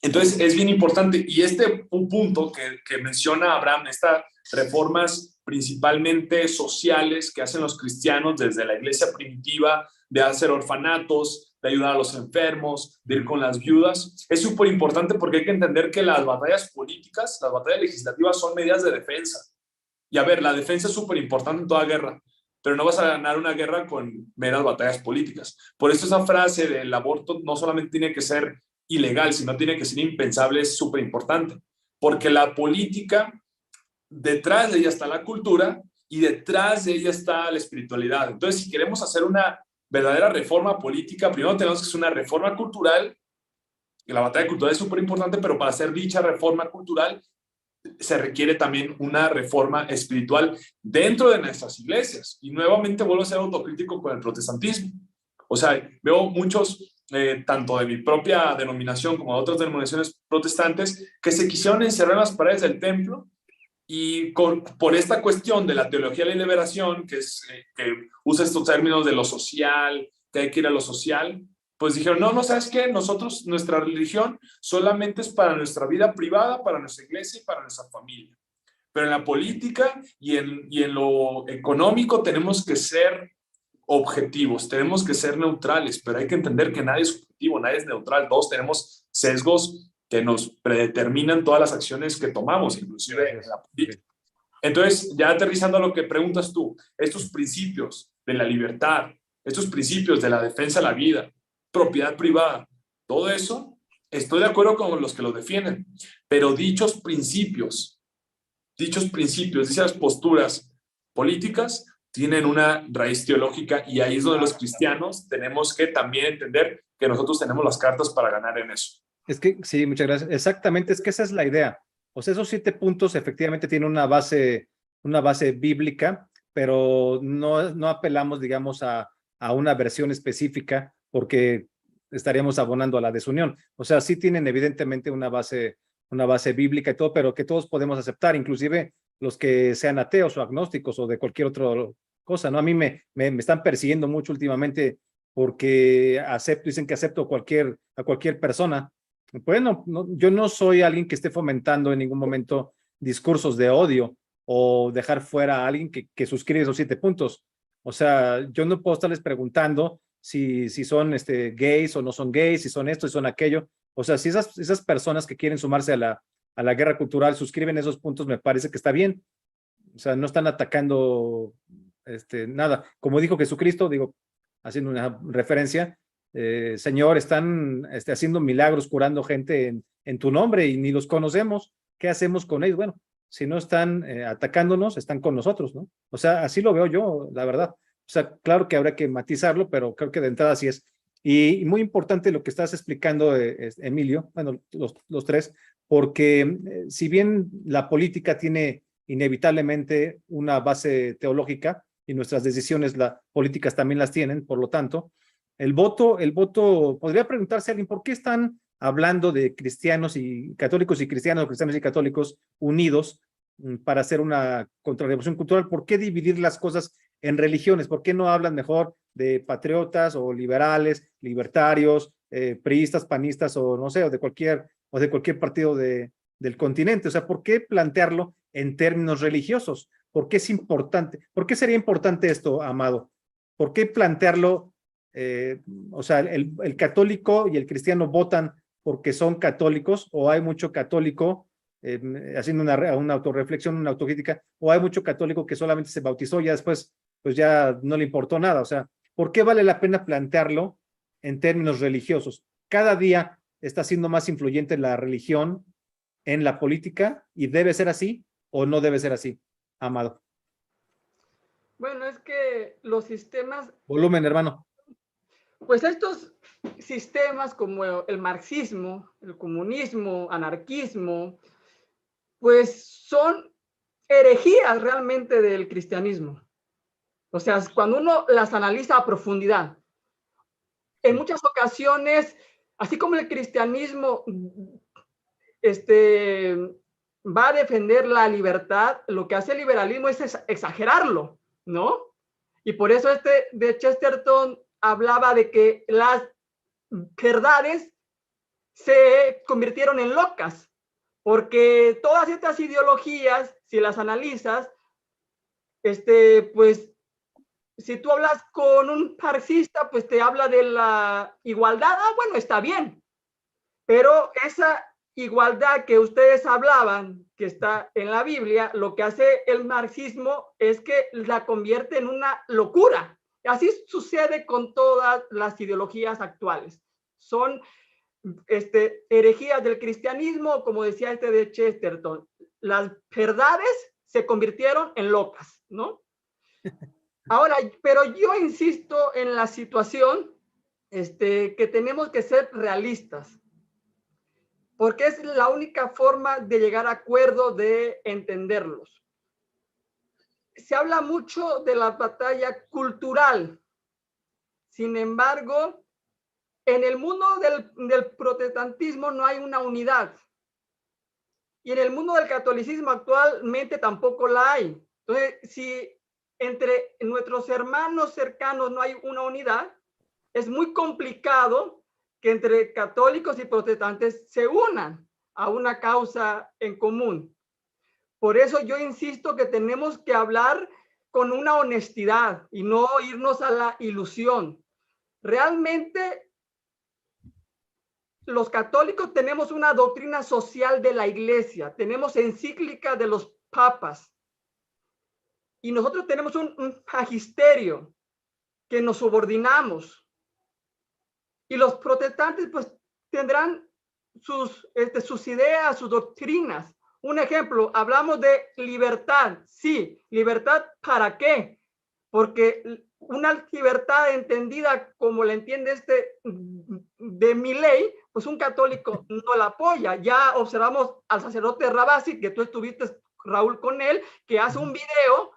Entonces, es bien importante. Y este punto que menciona Abraham, estas reformas principalmente sociales que hacen los cristianos desde la iglesia primitiva, de hacer orfanatos, de ayudar a los enfermos, de ir con las viudas, es súper importante porque hay que entender que las batallas políticas, las batallas legislativas son medidas de defensa. Y a ver, la defensa es súper importante en toda guerra, pero no vas a ganar una guerra con meras batallas políticas. Por eso esa frase del aborto no solamente tiene que ser ilegal, sino tiene que ser impensable, es súper importante. Porque la política, detrás de ella está la cultura y detrás de ella está la espiritualidad. Entonces, si queremos hacer una verdadera reforma política, primero tenemos que hacer una reforma cultural, y la batalla cultural es súper importante, pero para hacer dicha reforma cultural se requiere también una reforma espiritual dentro de nuestras iglesias. Y nuevamente vuelvo a ser autocrítico con el protestantismo. O sea, veo muchos, tanto de mi propia denominación como de otras denominaciones protestantes, que se quisieron encerrar en las paredes del templo y por esta cuestión de la teología de la liberación, que usa estos términos de lo social, que hay que ir a lo social, pues dijeron, no, ¿sabes qué? Nosotros, nuestra religión solamente es para nuestra vida privada, para nuestra iglesia y para nuestra familia. Pero en la política y en lo económico tenemos que ser objetivos, tenemos que ser neutrales, pero hay que entender que nadie es objetivo, nadie es neutral, todos tenemos sesgos que nos predeterminan todas las acciones que tomamos, inclusive en la política. Entonces, ya aterrizando a lo que preguntas tú, estos principios de la libertad, estos principios de la defensa de la vida, propiedad privada, todo eso, estoy de acuerdo con los que lo defienden, pero dichos principios, dichas posturas políticas tienen una raíz teológica y ahí es donde los cristianos tenemos que también entender que nosotros tenemos las cartas para ganar en eso. Es que, sí, muchas gracias. Exactamente, es que esa es la idea. O sea, esos 7 puntos efectivamente tienen una base bíblica, pero no apelamos, digamos, a una versión específica porque estaríamos abonando a la desunión. O sea, sí tienen evidentemente una base bíblica y todo, pero que todos podemos aceptar, inclusive los que sean ateos o agnósticos o de cualquier otra cosa, ¿no? A mí me están persiguiendo mucho últimamente porque dicen que acepto a cualquier persona. Bueno, yo no soy alguien que esté fomentando en ningún momento discursos de odio o dejar fuera a alguien que suscribe esos 7 puntos. O sea, yo no puedo estarles preguntando si son gays o no son gays, si son esto, si son aquello. O sea, si esas personas que quieren sumarse a la guerra cultural suscriben esos puntos, me parece que está bien. O sea, no están atacando nada. Como dijo Jesucristo, digo, haciendo una referencia, Señor, están haciendo milagros, curando gente en tu nombre y ni los conocemos. ¿Qué hacemos con ellos? Bueno, si no están atacándonos, están con nosotros, ¿no? O sea, así lo veo yo, la verdad. O sea, claro que habrá que matizarlo, pero creo que de entrada sí es. Y muy importante lo que estás explicando, Emilio, bueno, los 3, porque si bien la política tiene inevitablemente una base teológica y nuestras decisiones políticas también las tienen, por lo tanto, el voto, podría preguntarse a alguien, ¿por qué están hablando de cristianos y católicos y cristianos, cristianos y católicos unidos para hacer una contrarrevolución cultural? ¿Por qué dividir las cosas en religiones? ¿Por qué no hablan mejor de patriotas o liberales, libertarios, priistas, panistas o no sé, o de cualquier partido del continente? O sea, ¿por qué plantearlo en términos religiosos? ¿Por qué es importante? ¿Por qué sería importante esto, Amado? ¿Por qué plantearlo o sea, el católico y el cristiano votan porque son católicos, o hay mucho católico haciendo una autorreflexión, una autocrítica, o hay mucho católico que solamente se bautizó y ya después pues ya no le importó nada. O sea, ¿por qué vale la pena plantearlo en términos religiosos? Cada día está siendo más influyente la religión en la política, y debe ser así o no debe ser así, Amado. Bueno, es que los sistemas, Volumen, hermano. pues estos sistemas como el marxismo, el comunismo, anarquismo, pues son herejías realmente del cristianismo. O sea, cuando uno las analiza a profundidad, en muchas ocasiones, así como el cristianismo va a defender la libertad, lo que hace el liberalismo es exagerarlo, ¿no? Y por eso de Chesterton hablaba de que las verdades se convirtieron en locas, porque todas estas ideologías, si las analizas, pues si tú hablas con un marxista, pues te habla de la igualdad. Ah, bueno, está bien, pero esa igualdad que ustedes hablaban, que está en la Biblia, lo que hace el marxismo es que la convierte en una locura. Así sucede con todas las ideologías actuales. Son herejías del cristianismo, como decía de Chesterton. Las verdades se convirtieron en locas, ¿no? Ahora, pero yo insisto en la situación que tenemos que ser realistas, porque es la única forma de llegar a acuerdo, de entenderlos. Se habla mucho de la batalla cultural. Sin embargo, en el mundo del protestantismo no hay una unidad. Y en el mundo del catolicismo actualmente tampoco la hay. Entonces, si entre nuestros hermanos cercanos no hay una unidad, es muy complicado que entre católicos y protestantes se unan a una causa en común. Por eso yo insisto que tenemos que hablar con una honestidad y no irnos a la ilusión. Realmente los católicos tenemos una doctrina social de la iglesia, tenemos encíclica de los papas, y nosotros tenemos un magisterio que nos subordinamos. Y los protestantes pues tendrán sus ideas, sus doctrinas. Un ejemplo, hablamos de libertad. Sí, libertad, ¿para qué? Porque una libertad entendida como la entiende de Milei, pues un católico no la apoya. Ya observamos al sacerdote Rabasi, que tú estuviste, Raúl, con él, que hace un video,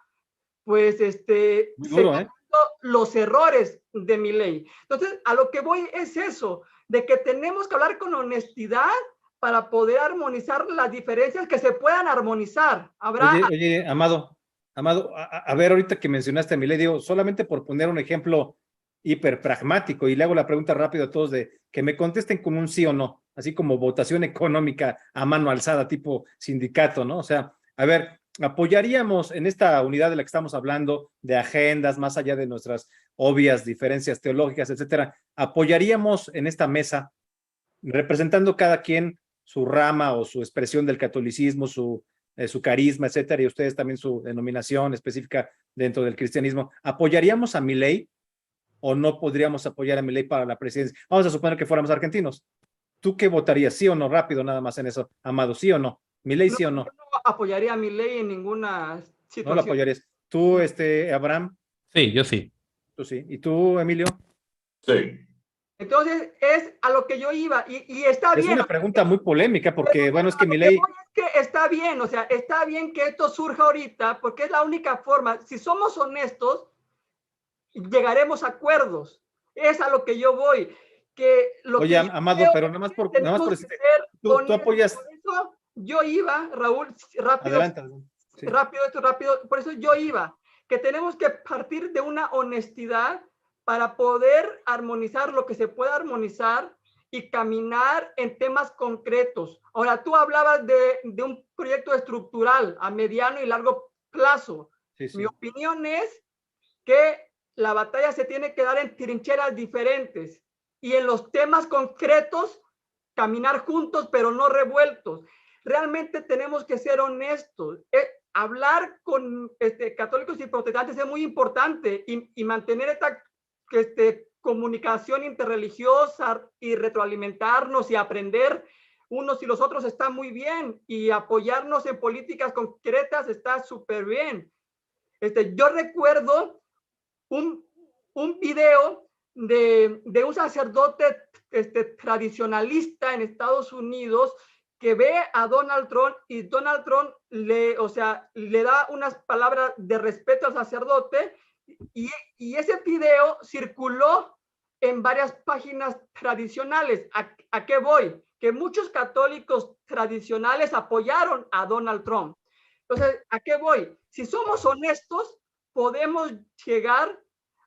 pues Muy duro, los errores de Milei. Entonces, a lo que voy es eso, de que tenemos que hablar con honestidad para poder armonizar las diferencias que se puedan armonizar. Oye, Amado, a ver, ahorita que mencionaste a Milei, digo, solamente por poner un ejemplo hiper pragmático, y le hago la pregunta rápido a todos de que me contesten con un sí o no, así como votación económica a mano alzada, tipo sindicato, ¿no? O sea, a ver, ¿apoyaríamos en esta unidad de la que estamos hablando, de agendas, más allá de nuestras obvias diferencias teológicas, etcétera? ¿Apoyaríamos en esta mesa, representando cada quien su rama o su expresión del catolicismo, su carisma, etcétera, y ustedes también su denominación específica dentro del cristianismo, ¿apoyaríamos a Milei o no podríamos apoyar a Milei para la presidencia? Vamos a suponer que fuéramos argentinos. ¿Tú qué votarías? ¿Sí o no? Rápido, nada más en eso, Amado. ¿Sí o no? ¿Milei sí o no? Yo no apoyaría a Milei en ninguna situación. No lo apoyarías. ¿Tú, Abraham? Sí, yo sí. Tú sí. ¿Y tú, Emilio? Sí. Entonces, es a lo que yo iba, y está bien. Es una pregunta muy polémica porque, bueno, es que Milei... Es que está bien, o sea, está bien que esto surja ahorita, porque es la única forma. Si somos honestos, llegaremos a acuerdos. Es a lo que yo voy. Oye, Amado, pero nada más por tú apoyas... Por eso yo iba, Raúl, rápido. Adelante. Sí. Rápido. Por eso yo iba, que tenemos que partir de una honestidad para poder armonizar lo que se pueda armonizar y caminar en temas concretos. Ahora, tú hablabas de un proyecto estructural a mediano y largo plazo. Sí. Mi opinión es que la batalla se tiene que dar en trincheras diferentes y en los temas concretos caminar juntos, pero no revueltos. Realmente tenemos que ser honestos. Hablar con católicos y protestantes es muy importante y mantener esta comunicación interreligiosa y retroalimentarnos y aprender unos y los otros está muy bien, y apoyarnos en políticas concretas está súper bien. Yo recuerdo un video de un sacerdote tradicionalista en Estados Unidos que ve a Donald Trump, y Donald Trump le da unas palabras de respeto al sacerdote, y ese video circuló en varias páginas tradicionales. ¿A qué voy? Que muchos católicos tradicionales apoyaron a Donald Trump. Entonces, ¿a qué voy? Si somos honestos, podemos llegar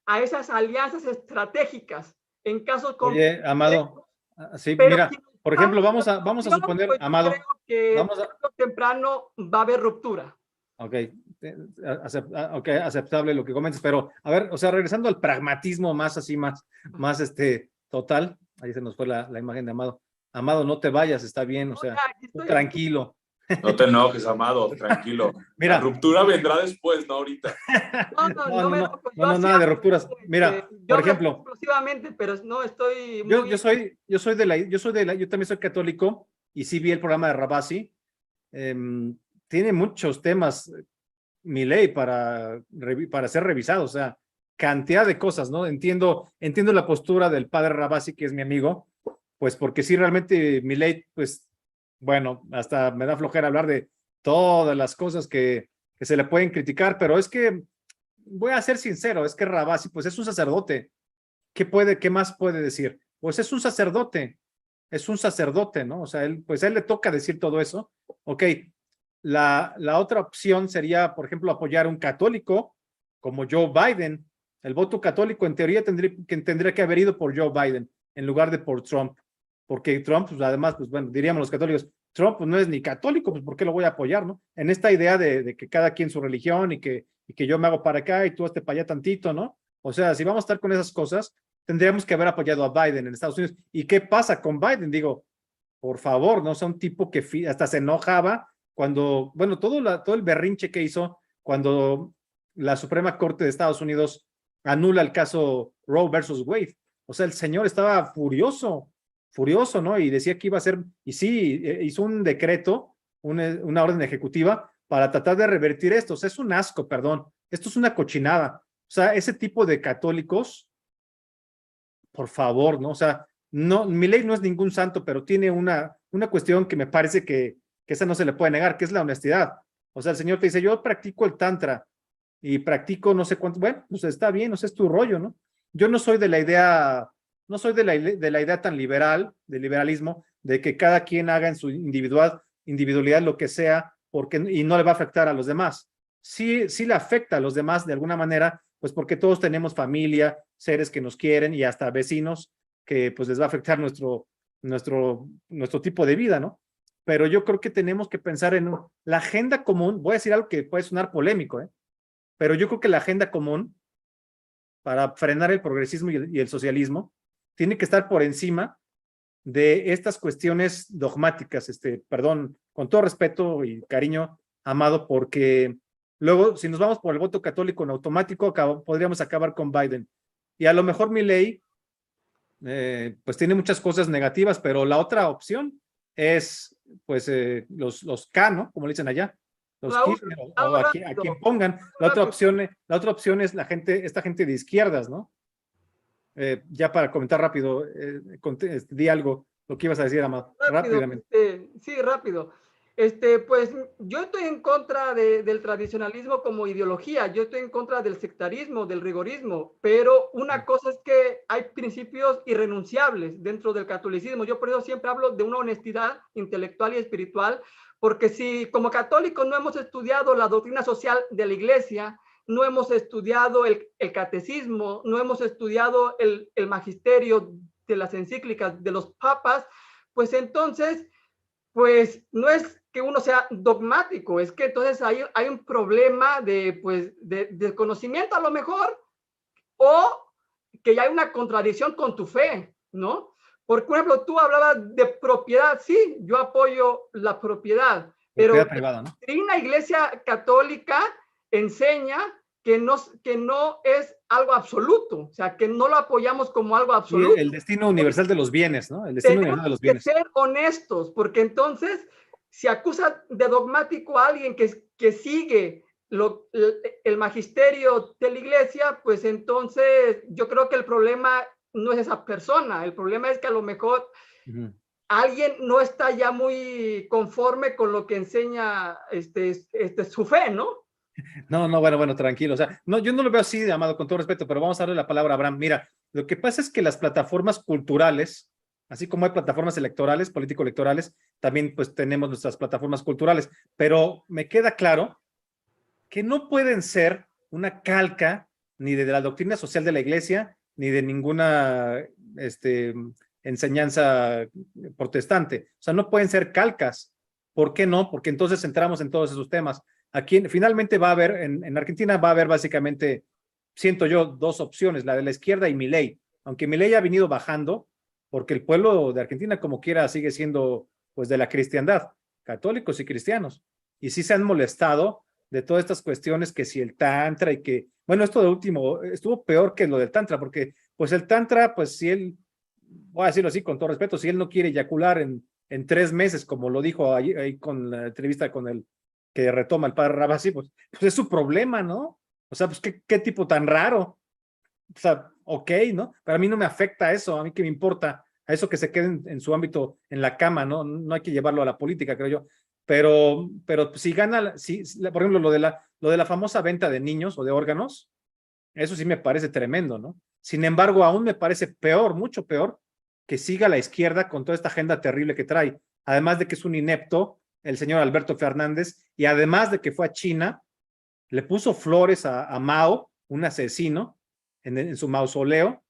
a esas alianzas estratégicas en casos Oye, Amado, sí, pero mira, si por ejemplo, vamos a suponer, pues Amado, creo que vamos a, tarde o temprano va a haber ruptura. ok, ok, aceptable lo que comentas, pero a ver, o sea, regresando al pragmatismo más así, más total, ahí se nos fue la imagen de Amado. Amado, no te vayas, está bien, o sea, tú tranquilo. No te enojes, Amado, tranquilo. Mira, la ruptura vendrá después, no ahorita. No, nada de rupturas. Mira, por ejemplo, exclusivamente, pero no estoy muy... yo también soy católico y sí vi el programa de Rabasi. Tiene muchos temas, Milei, para ser revisado, o sea, cantidad de cosas, ¿no? Entiendo la postura del padre Rabasi, que es mi amigo, pues porque sí, realmente Milei, pues, bueno, hasta me da flojera hablar de todas las cosas que se le pueden criticar, pero es que, voy a ser sincero, es que Rabasi, pues es un sacerdote. ¿Qué más puede decir? Pues es un sacerdote, ¿no? O sea, pues a él le toca decir todo eso. Ok, la otra opción sería, por ejemplo, apoyar a un católico como Joe Biden. El voto católico en teoría tendría que haber ido por Joe Biden en lugar de por Trump, porque Trump, pues además, pues bueno, diríamos los católicos, Trump pues, no es ni católico, pues ¿por qué lo voy a apoyar, no? En esta idea de que cada quien su religión y que yo me hago para acá y tú hazte para allá tantito, ¿no? O sea, si vamos a estar con esas cosas, tendríamos que haber apoyado a Biden en Estados Unidos. ¿Y qué pasa con Biden? Digo, por favor, ¿no? O sea, un tipo que hasta se enojaba cuando, bueno, todo el berrinche que hizo cuando la Suprema Corte de Estados Unidos anula el caso Roe versus Wade. O sea, el señor estaba furioso, ¿no? Y decía que iba a hacer, y sí, hizo un decreto, una orden ejecutiva para tratar de revertir esto. O sea, es un asco, perdón. Esto es una cochinada. O sea, ese tipo de católicos, por favor, ¿no? O sea, no, Milei no es ningún santo, pero tiene una cuestión que me parece que esa no se le puede negar, que es la honestidad. O sea, el señor te dice, yo practico el tantra y practico no sé cuánto, bueno, pues está bien, o sea, es tu rollo, ¿no? Yo no soy de la idea, no soy de la idea tan liberal, del liberalismo, de que cada quien haga en su individualidad lo que sea, y no le va a afectar a los demás. Sí le afecta a los demás de alguna manera, pues porque todos tenemos familia, seres que nos quieren y hasta vecinos que pues les va a afectar nuestro tipo de vida, ¿no? Pero yo creo que tenemos que pensar en la agenda común. Voy a decir algo que puede sonar polémico, pero yo creo que la agenda común para frenar el progresismo y el socialismo tiene que estar por encima de estas cuestiones dogmáticas, perdón, con todo respeto y cariño, Amado, porque luego, si nos vamos por el voto católico en automático, podríamos acabar con Biden. Y a lo mejor Milei, pues tiene muchas cosas negativas, pero la otra opción es, pues, los K, ¿no? Como le dicen allá, los Kirchner, o a quien pongan. La otra opción es esta gente de izquierdas, ¿no? Ya para comentar rápido, di algo, lo que ibas a decir, Amado, rápidamente. Sí, rápido. Pues yo estoy en contra del tradicionalismo como ideología, yo estoy en contra del sectarismo, del rigorismo, pero una cosa es que hay principios irrenunciables dentro del catolicismo. Yo por eso siempre hablo de una honestidad intelectual y espiritual, porque si como católicos no hemos estudiado la doctrina social de la Iglesia, no hemos estudiado el catecismo, no hemos estudiado el magisterio de las encíclicas de los papas, pues entonces, pues no es que uno sea dogmático, es que entonces hay un problema de conocimiento a lo mejor, o que hay una contradicción con tu fe, ¿no? Por ejemplo, tú hablabas de propiedad, sí, yo apoyo la propiedad, pero Propiedad privada, ¿no? la Iglesia Católica enseña que no es algo absoluto, o sea, que no lo apoyamos como algo absoluto. Sí, el destino universal de los bienes, ¿no? El destino universal de los bienes. Tenemos que ser honestos, porque entonces, si acusa de dogmático a alguien que sigue el magisterio de la Iglesia, pues entonces yo creo que el problema no es esa persona, el problema es que a lo mejor alguien no está ya muy conforme con lo que enseña su fe, ¿no? No, bueno, tranquilo. O sea, no, yo no lo veo así, Amado, con todo respeto, pero vamos a darle la palabra a Abraham. Mira, lo que pasa es que las plataformas culturales, así como hay plataformas electorales, político-electorales, también pues tenemos nuestras plataformas culturales, pero me queda claro que no pueden ser una calca ni de la doctrina social de la Iglesia, ni de ninguna enseñanza protestante. O sea, no pueden ser calcas. ¿Por qué no? Porque entonces entramos en todos esos temas. Aquí finalmente va a haber, en Argentina va a haber básicamente, siento yo, dos opciones, la de la izquierda y Milei. Aunque Milei ha venido bajando, porque el pueblo de Argentina como quiera sigue siendo pues de la cristiandad, católicos y cristianos. Y sí se han molestado de todas estas cuestiones, que si el tantra y que, bueno, esto de último estuvo peor que lo del tantra, porque pues el tantra, pues si él, voy a decirlo así con todo respeto, si él no quiere eyacular en 3 meses, como lo dijo ahí con la entrevista con el que retoma el padre Rabasi, pues es su problema, ¿no? O sea, pues qué tipo tan raro. O sea, ok, ¿no? Pero a mí no me afecta eso, a mí que me importa, a eso que se quede en su ámbito, en la cama, ¿no? No hay que llevarlo a la política, creo yo. Pero si gana, por ejemplo, lo de la famosa venta de niños o de órganos, eso sí me parece tremendo, ¿no? Sin embargo, aún me parece peor, mucho peor, que siga la izquierda con toda esta agenda terrible que trae. Además de que es un inepto, el señor Alberto Fernández, y además de que fue a China, le puso flores a Mao, un asesino, en su mausoleo,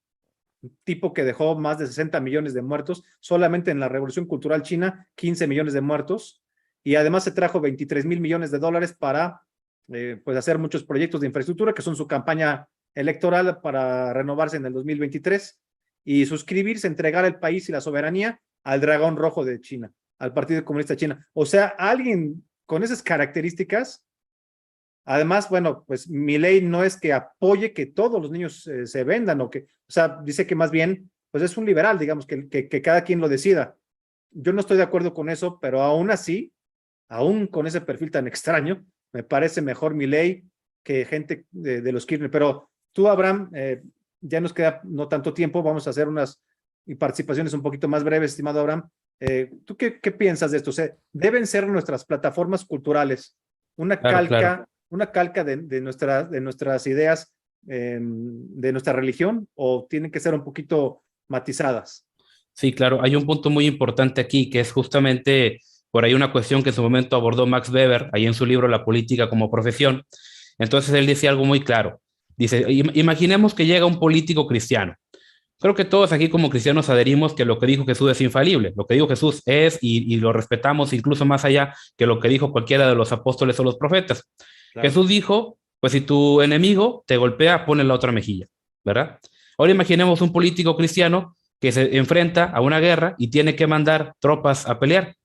un tipo que dejó más de 60 millones de muertos, solamente en la Revolución Cultural China, 15 millones de muertos, y además se trajo 23,000 millones de dólares para pues hacer muchos proyectos de infraestructura, que son su campaña electoral para renovarse en el 2023, y suscribirse, entregar el país y la soberanía al dragón rojo de China, al Partido Comunista China. O sea, alguien con esas características. Además, bueno, pues Milei no es que apoye que todos los niños se vendan, o sea, dice que más bien, pues es un liberal, digamos, que cada quien lo decida. Yo no estoy de acuerdo con eso, pero aún así, aún con ese perfil tan extraño, me parece mejor Milei que gente de los Kirchner. Pero tú, Abraham, ya nos queda no tanto tiempo, vamos a hacer unas participaciones un poquito más breves, estimado Abraham. ¿Tú qué piensas de esto? O sea, ¿deben ser nuestras plataformas culturales una calca? Una calca de nuestras ideas, de nuestra religión, o tienen que ser un poquito matizadas? Sí, claro, hay un punto muy importante aquí, que es justamente por ahí una cuestión que en su momento abordó Max Weber, ahí en su libro La política como profesión. Entonces él dice algo muy claro. Dice, imaginemos que llega un político cristiano. Creo que todos aquí como cristianos adherimos que lo que dijo Jesús es infalible. Lo que dijo Jesús es, y lo respetamos incluso más allá que lo que dijo cualquiera de los apóstoles o los profetas. Claro. Jesús dijo, pues si tu enemigo te golpea, ponle la otra mejilla, ¿verdad? Ahora imaginemos un político cristiano que se enfrenta a una guerra y tiene que mandar tropas a pelear.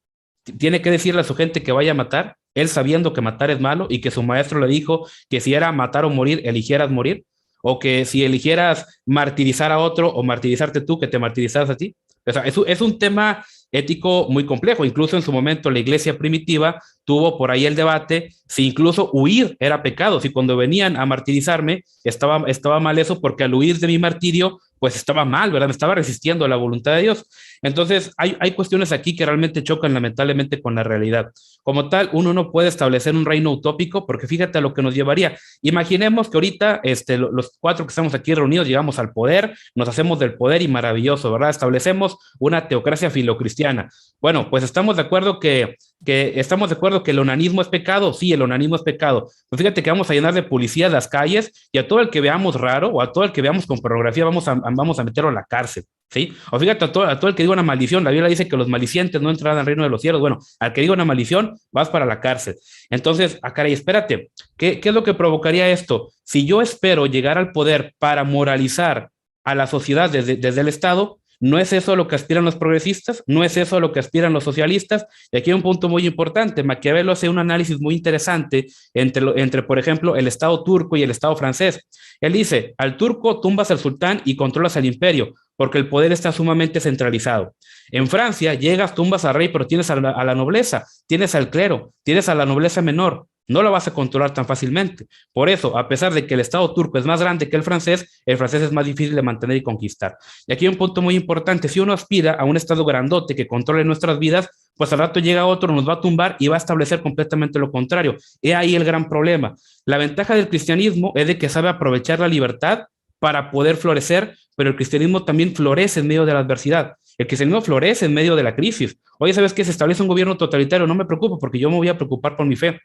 Tiene que decirle a su gente que vaya a matar, él sabiendo que matar es malo y que su maestro le dijo que si era matar o morir, eligieras morir, o que si eligieras martirizar a otro o martirizarte tú, que te martirizaras a ti. O sea, es un tema ético muy complejo. Incluso en su momento la iglesia primitiva tuvo por ahí el debate si incluso huir era pecado, si cuando venían a martirizarme estaba mal eso, porque al huir de mi martirio pues estaba mal, ¿verdad? Me estaba resistiendo a la voluntad de Dios. Entonces hay cuestiones aquí que realmente chocan lamentablemente con la realidad. Como tal, uno no puede establecer un reino utópico, porque fíjate a lo que nos llevaría. Imaginemos que ahorita los 4 que estamos aquí reunidos llegamos al poder, nos hacemos del poder y maravilloso, ¿verdad? Establecemos una teocracia filocristiana. Bueno, pues estamos de acuerdo que el onanismo es pecado. Sí, el onanismo es pecado. Pues fíjate que vamos a llenar de policías las calles, y a todo el que veamos raro o a todo el que veamos con pornografía vamos a vamos a meterlo a la cárcel. ¿Sí? O fíjate, a todo el que diga una maldición, la Biblia dice que los malicientes no entrarán al reino de los cielos. Bueno, al que diga una maldición, vas para la cárcel. Entonces, caray, espérate, ¿qué es lo que provocaría esto? Si yo espero llegar al poder para moralizar a la sociedad desde el Estado, ¿no es eso a lo que aspiran los progresistas? ¿No es eso a lo que aspiran los socialistas? Y aquí hay un punto muy importante. Maquiavelo hace un análisis muy interesante entre, por ejemplo, el Estado turco y el Estado francés. Él dice, al turco tumbas al sultán y controlas al imperio, porque el poder está sumamente centralizado. En Francia llegas, tumbas al rey, pero tienes a la nobleza, tienes al clero, tienes a la nobleza menor. No lo vas a controlar tan fácilmente. Por eso, a pesar de que el Estado turco es más grande que el francés es más difícil de mantener y conquistar. Y aquí hay un punto muy importante. Si uno aspira a un Estado grandote que controle nuestras vidas, pues al rato llega otro, nos va a tumbar y va a establecer completamente lo contrario. He ahí el gran problema. La ventaja del cristianismo es de que sabe aprovechar la libertad para poder florecer, pero el cristianismo también florece en medio de la adversidad. El cristianismo florece en medio de la crisis. Oye, ¿sabes qué? Se establece un gobierno totalitario. No me preocupo porque yo me voy a preocupar por mi fe.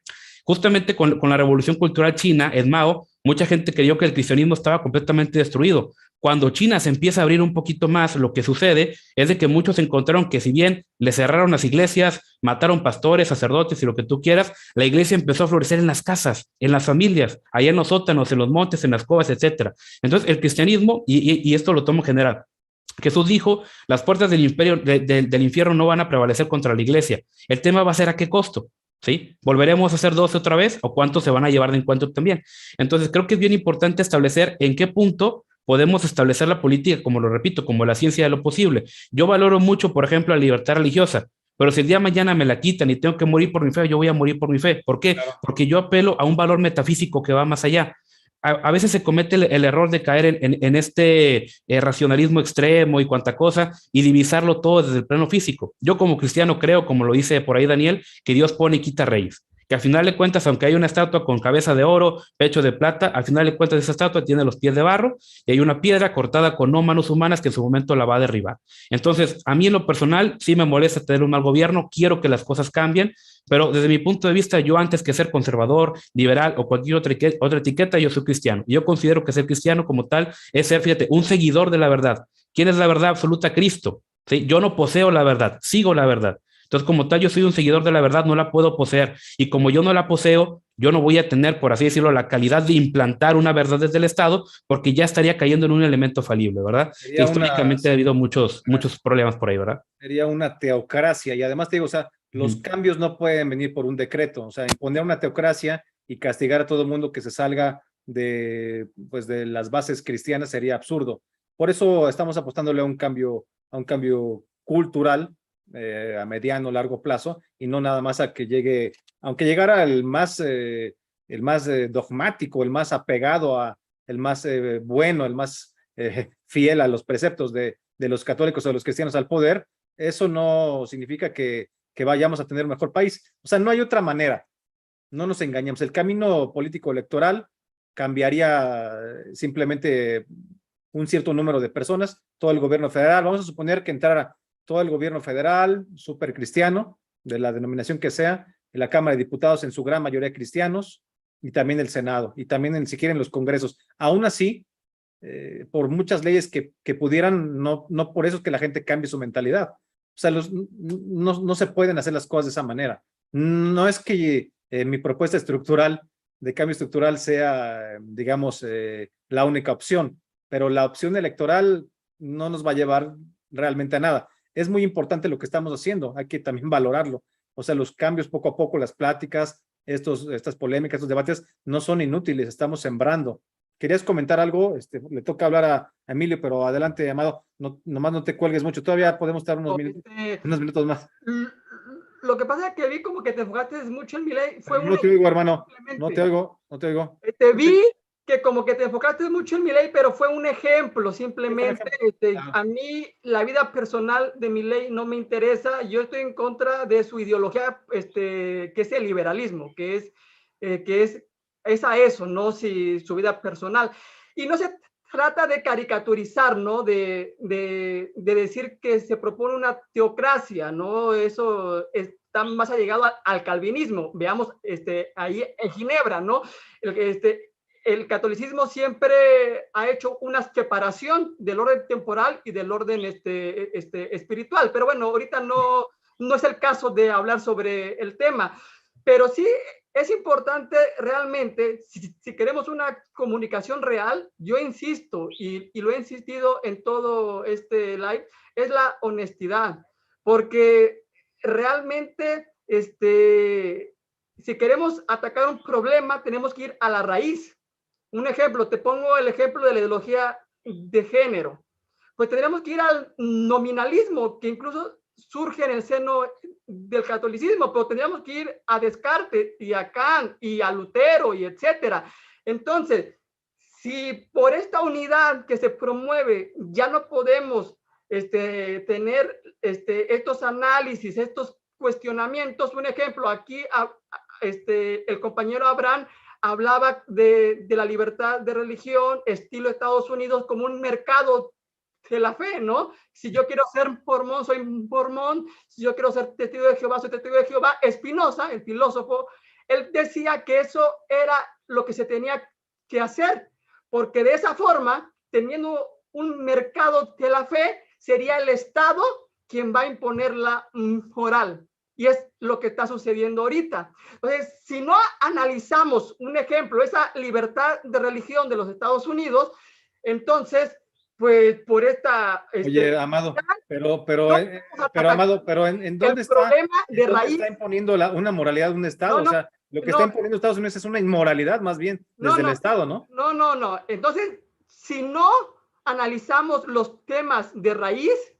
Justamente con la revolución cultural china, en Mao, mucha gente creyó que el cristianismo estaba completamente destruido. Cuando China se empieza a abrir un poquito más, lo que sucede es de que muchos encontraron que si bien le cerraron las iglesias, mataron pastores, sacerdotes y lo que tú quieras, la iglesia empezó a florecer en las casas, en las familias, allá en los sótanos, en los montes, en las cuevas, etc. Entonces el cristianismo, y esto lo tomo general, Jesús dijo, las puertas del imperio, del infierno no van a prevalecer contra la iglesia. El tema va a ser a qué costo. ¿Sí? ¿Volveremos a hacer 12 otra vez? ¿O cuántos se van a llevar de encuentro también? Entonces, creo que es bien importante establecer en qué punto podemos establecer la política, como lo repito, como la ciencia de lo posible. Yo valoro mucho, por ejemplo, la libertad religiosa, pero si el día de mañana me la quitan y tengo que morir por mi fe, yo voy a morir por mi fe. ¿Por qué? Claro. Porque yo apelo a un valor metafísico que va más allá. A veces se comete el error de caer en este racionalismo extremo y cuanta cosa y divisarlo todo desde el plano físico. Yo como cristiano creo, como lo dice por ahí Daniel, que Dios pone y quita reyes. Que al final de cuentas, aunque hay una estatua con cabeza de oro, pecho de plata, al final de cuentas esa estatua tiene los pies de barro y hay una piedra cortada con no manos humanas que en su momento la va a derribar. Entonces, a mí en lo personal sí me molesta tener un mal gobierno, quiero que las cosas cambien, pero desde mi punto de vista, yo antes que ser conservador, liberal o cualquier otra etiqueta, yo soy cristiano. Yo considero que ser cristiano como tal es ser, fíjate, un seguidor de la verdad. ¿Quién es la verdad absoluta? Cristo. ¿Sí? Yo no poseo la verdad, sigo la verdad. Entonces, como tal, yo soy un seguidor de la verdad, no la puedo poseer. Y como yo no la poseo, yo no voy a tener, por así decirlo, la calidad de implantar una verdad desde el Estado, porque ya estaría cayendo en un elemento falible, ¿verdad? Que históricamente ha habido muchos problemas por ahí, ¿verdad? Sería una teocracia. Y además te digo, o sea, los cambios no pueden venir por un decreto. O sea, imponer una teocracia y castigar a todo el mundo que se salga de las bases cristianas sería absurdo. Por eso estamos apostándole a un cambio cultural, a mediano, largo plazo, y no nada más a que llegue, aunque llegara el más dogmático, el más apegado el más bueno, el más fiel a los preceptos de los católicos o de los cristianos al poder, eso no significa que vayamos a tener un mejor país. O sea, no hay otra manera. No nos engañemos. El camino político electoral cambiaría simplemente un cierto número de personas, todo el gobierno federal. Vamos a suponer que entrara todo el gobierno federal, súper cristiano, de la denominación que sea, en la Cámara de Diputados en su gran mayoría cristianos, y también el Senado, y también si quieren los congresos. Aún así, por muchas leyes que pudieran, no por eso es que la gente cambie su mentalidad. O sea, no se pueden hacer las cosas de esa manera. No es que mi propuesta estructural, de cambio estructural, sea, digamos, la única opción, pero la opción electoral no nos va a llevar realmente a nada. Es muy importante lo que estamos haciendo, hay que también valorarlo. O sea, los cambios poco a poco, las pláticas, estas polémicas, estos debates no son inútiles, estamos sembrando. ¿Querías comentar algo? Le toca hablar a Emilio, pero adelante, Amado, nomás no te cuelgues mucho, todavía podemos estar unos minutos más. Lo que pasa es que vi como que te enfocaste mucho en Milei. No te oigo, hermano, no te oigo. Te vi que como que te enfocaste mucho en Milei, pero fue un ejemplo, simplemente. A mí la vida personal de Milei no me interesa, yo estoy en contra de su ideología, que es el liberalismo, que es a eso, no si su vida personal. Y no se trata de caricaturizar, ¿no? De decir que se propone una teocracia, ¿no? Eso está más allegado al calvinismo. Veamos ahí en Ginebra, ¿no? el catolicismo siempre ha hecho una separación del orden temporal y del orden espiritual. Pero bueno, ahorita no es el caso de hablar sobre el tema. Pero sí es importante realmente, si queremos una comunicación real, yo insisto, y lo he insistido en todo este live, es la honestidad. Porque realmente, si queremos atacar un problema, tenemos que ir a la raíz. Un ejemplo, te pongo el ejemplo de la ideología de género. Pues tendríamos que ir al nominalismo, que incluso surge en el seno del catolicismo, pero tendríamos que ir a Descartes y a Kant y a Lutero y etcétera. Entonces, si por esta unidad que se promueve ya no podemos tener estos análisis, estos cuestionamientos, un ejemplo, aquí el compañero Abraham hablaba de la libertad de religión, estilo Estados Unidos, como un mercado de la fe, ¿no? Si yo quiero ser mormón, soy mormón. Si yo quiero ser testigo de Jehová, soy testigo de Jehová. Spinoza, el filósofo, él decía que eso era lo que se tenía que hacer, porque de esa forma, teniendo un mercado de la fe, sería el Estado quien va a imponer la moral. Y es lo que está sucediendo ahorita. Entonces, si no analizamos un ejemplo, esa libertad de religión de los Estados Unidos, entonces, pues por esta... Oye, Amado, Amado, pero ¿en dónde el problema de raíz está imponiendo una moralidad de un Estado? O sea, lo que está imponiendo Estados Unidos es una inmoralidad más bien desde el Estado, ¿no? No. Entonces, si no analizamos los temas de raíz,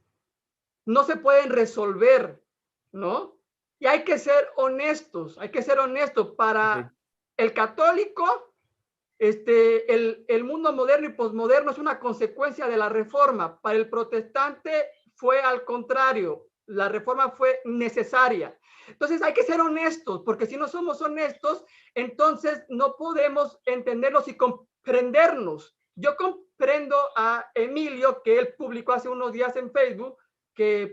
no se pueden resolver, ¿no? Y hay que ser honestos, para el católico, el mundo moderno y posmoderno es una consecuencia de la reforma. Para el protestante fue al contrario, la reforma fue necesaria. Entonces hay que ser honestos, porque si no somos honestos, entonces no podemos entendernos y comprendernos. Yo comprendo a Emilio, que él publicó hace unos días en Facebook, que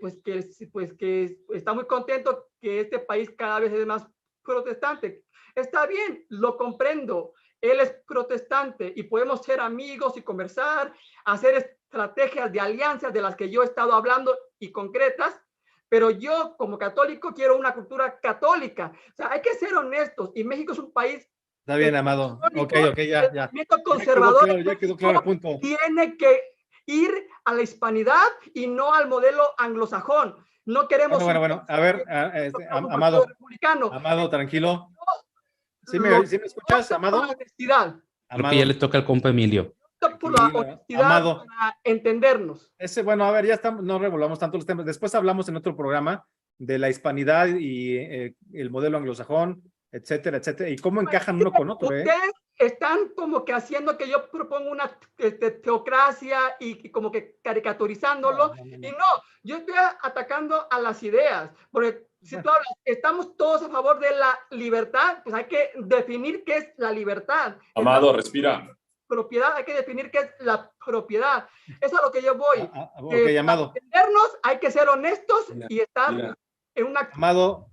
está muy contento que este país cada vez es más protestante. Está bien, lo comprendo. Él es protestante y podemos ser amigos y conversar, hacer estrategias de alianzas de las que yo he estado hablando y concretas, pero yo como católico quiero una cultura católica. O sea, hay que ser honestos, y México es un país... Está bien, Amado. Ok, ya. El movimiento conservador ya quedó claro el punto. Tiene que ir a la hispanidad y no al modelo anglosajón. No queremos... Bueno. A ver, Amado, tranquilo. ¿Sí me escuchas, Amado? Honestidad. Creo que ya le toca al compa Emilio. Por la honestidad, Amado, para entendernos. A ver, ya estamos, no revolvamos tanto los temas. Después hablamos en otro programa de la hispanidad y el modelo anglosajón, etcétera, y cómo encajan uno con otro. Ustedes están como que haciendo que yo propongo una teocracia y como que caricaturizándolo. No. Y no, yo estoy atacando a las ideas, porque si tú hablas, estamos todos a favor de la libertad, pues hay que definir qué es la libertad. Amado, respira. Propiedad, hay que definir qué es la propiedad. Eso es a lo que yo voy. Amado. Para entendernos, hay que ser honestos y estar en una... Amado,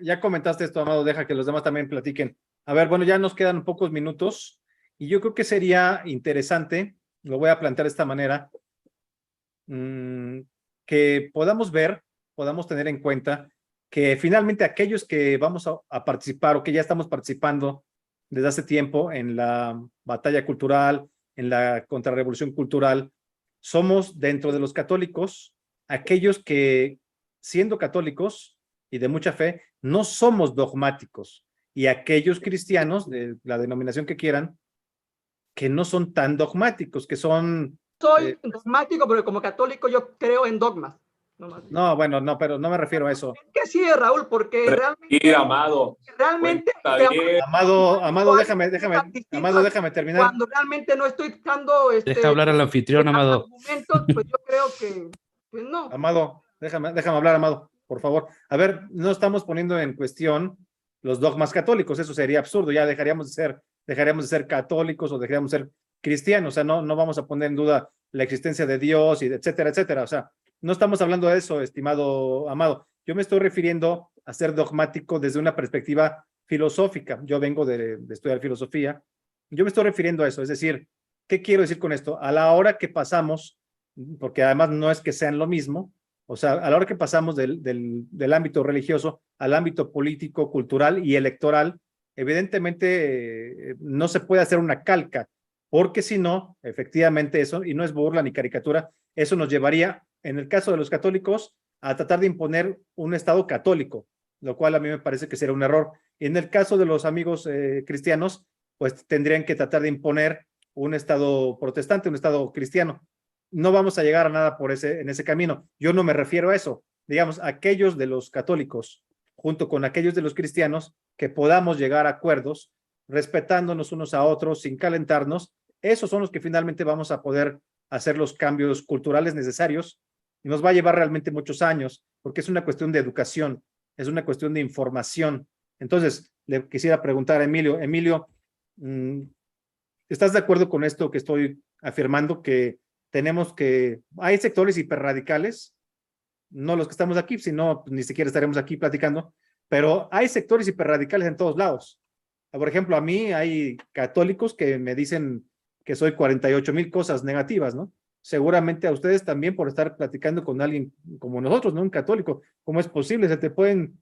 ya comentaste esto, Amado, deja que los demás también platiquen. A ver, bueno, ya nos quedan pocos minutos y yo creo que sería interesante, lo voy a plantear de esta manera, que podamos tener en cuenta que finalmente aquellos que vamos a participar o que ya estamos participando desde hace tiempo en la batalla cultural, en la contrarrevolución cultural, somos dentro de los católicos aquellos que, siendo católicos y de mucha fe, no somos dogmáticos, y aquellos cristianos, de la denominación que quieran, que no son tan dogmáticos, que son... Soy dogmático, pero como católico yo creo en dogmas. No, bueno, no, pero no me refiero a eso. Es que sí, Raúl, porque realmente... Amado. Amado, déjame terminar. Cuando realmente no estoy dando... Deja hablar al anfitrión, Amado. Argumentos, pues yo creo que... Pues no. Amado, déjame hablar, Amado, por favor. A ver, no estamos poniendo en cuestión los dogmas católicos, eso sería absurdo, ya dejaríamos de ser católicos o dejaríamos de ser cristianos, o sea, no vamos a poner en duda la existencia de Dios, y etcétera, o sea, no estamos hablando de eso, estimado Amado. Yo me estoy refiriendo a ser dogmático desde una perspectiva filosófica. Yo vengo de estudiar filosofía Yo me estoy refiriendo a eso, es decir, ¿qué quiero decir con esto? A la hora que pasamos, porque además no es que sean lo mismo, o sea, a la hora que pasamos del ámbito religioso al ámbito político, cultural y electoral, evidentemente no se puede hacer una calca, porque si no, efectivamente eso, y no es burla ni caricatura, eso nos llevaría, en el caso de los católicos, a tratar de imponer un Estado católico, lo cual a mí me parece que sería un error. Y en el caso de los amigos cristianos, pues tendrían que tratar de imponer un Estado protestante, un Estado cristiano. No vamos a llegar a nada en ese camino. Yo no me refiero a eso. Digamos, aquellos de los católicos, junto con aquellos de los cristianos, que podamos llegar a acuerdos, respetándonos unos a otros, sin calentarnos, esos son los que finalmente vamos a poder hacer los cambios culturales necesarios, y nos va a llevar realmente muchos años, porque es una cuestión de educación, es una cuestión de información. Entonces, le quisiera preguntar a Emilio, ¿estás de acuerdo con esto que estoy afirmando, que hay sectores hiperradicales, no los que estamos aquí, sino ni siquiera estaremos aquí platicando, pero hay sectores hiperradicales en todos lados? Por ejemplo, a mí hay católicos que me dicen que soy 48,000 cosas negativas, ¿no? Seguramente a ustedes también, por estar platicando con alguien como nosotros, ¿no? Un católico, ¿cómo es posible? Te pueden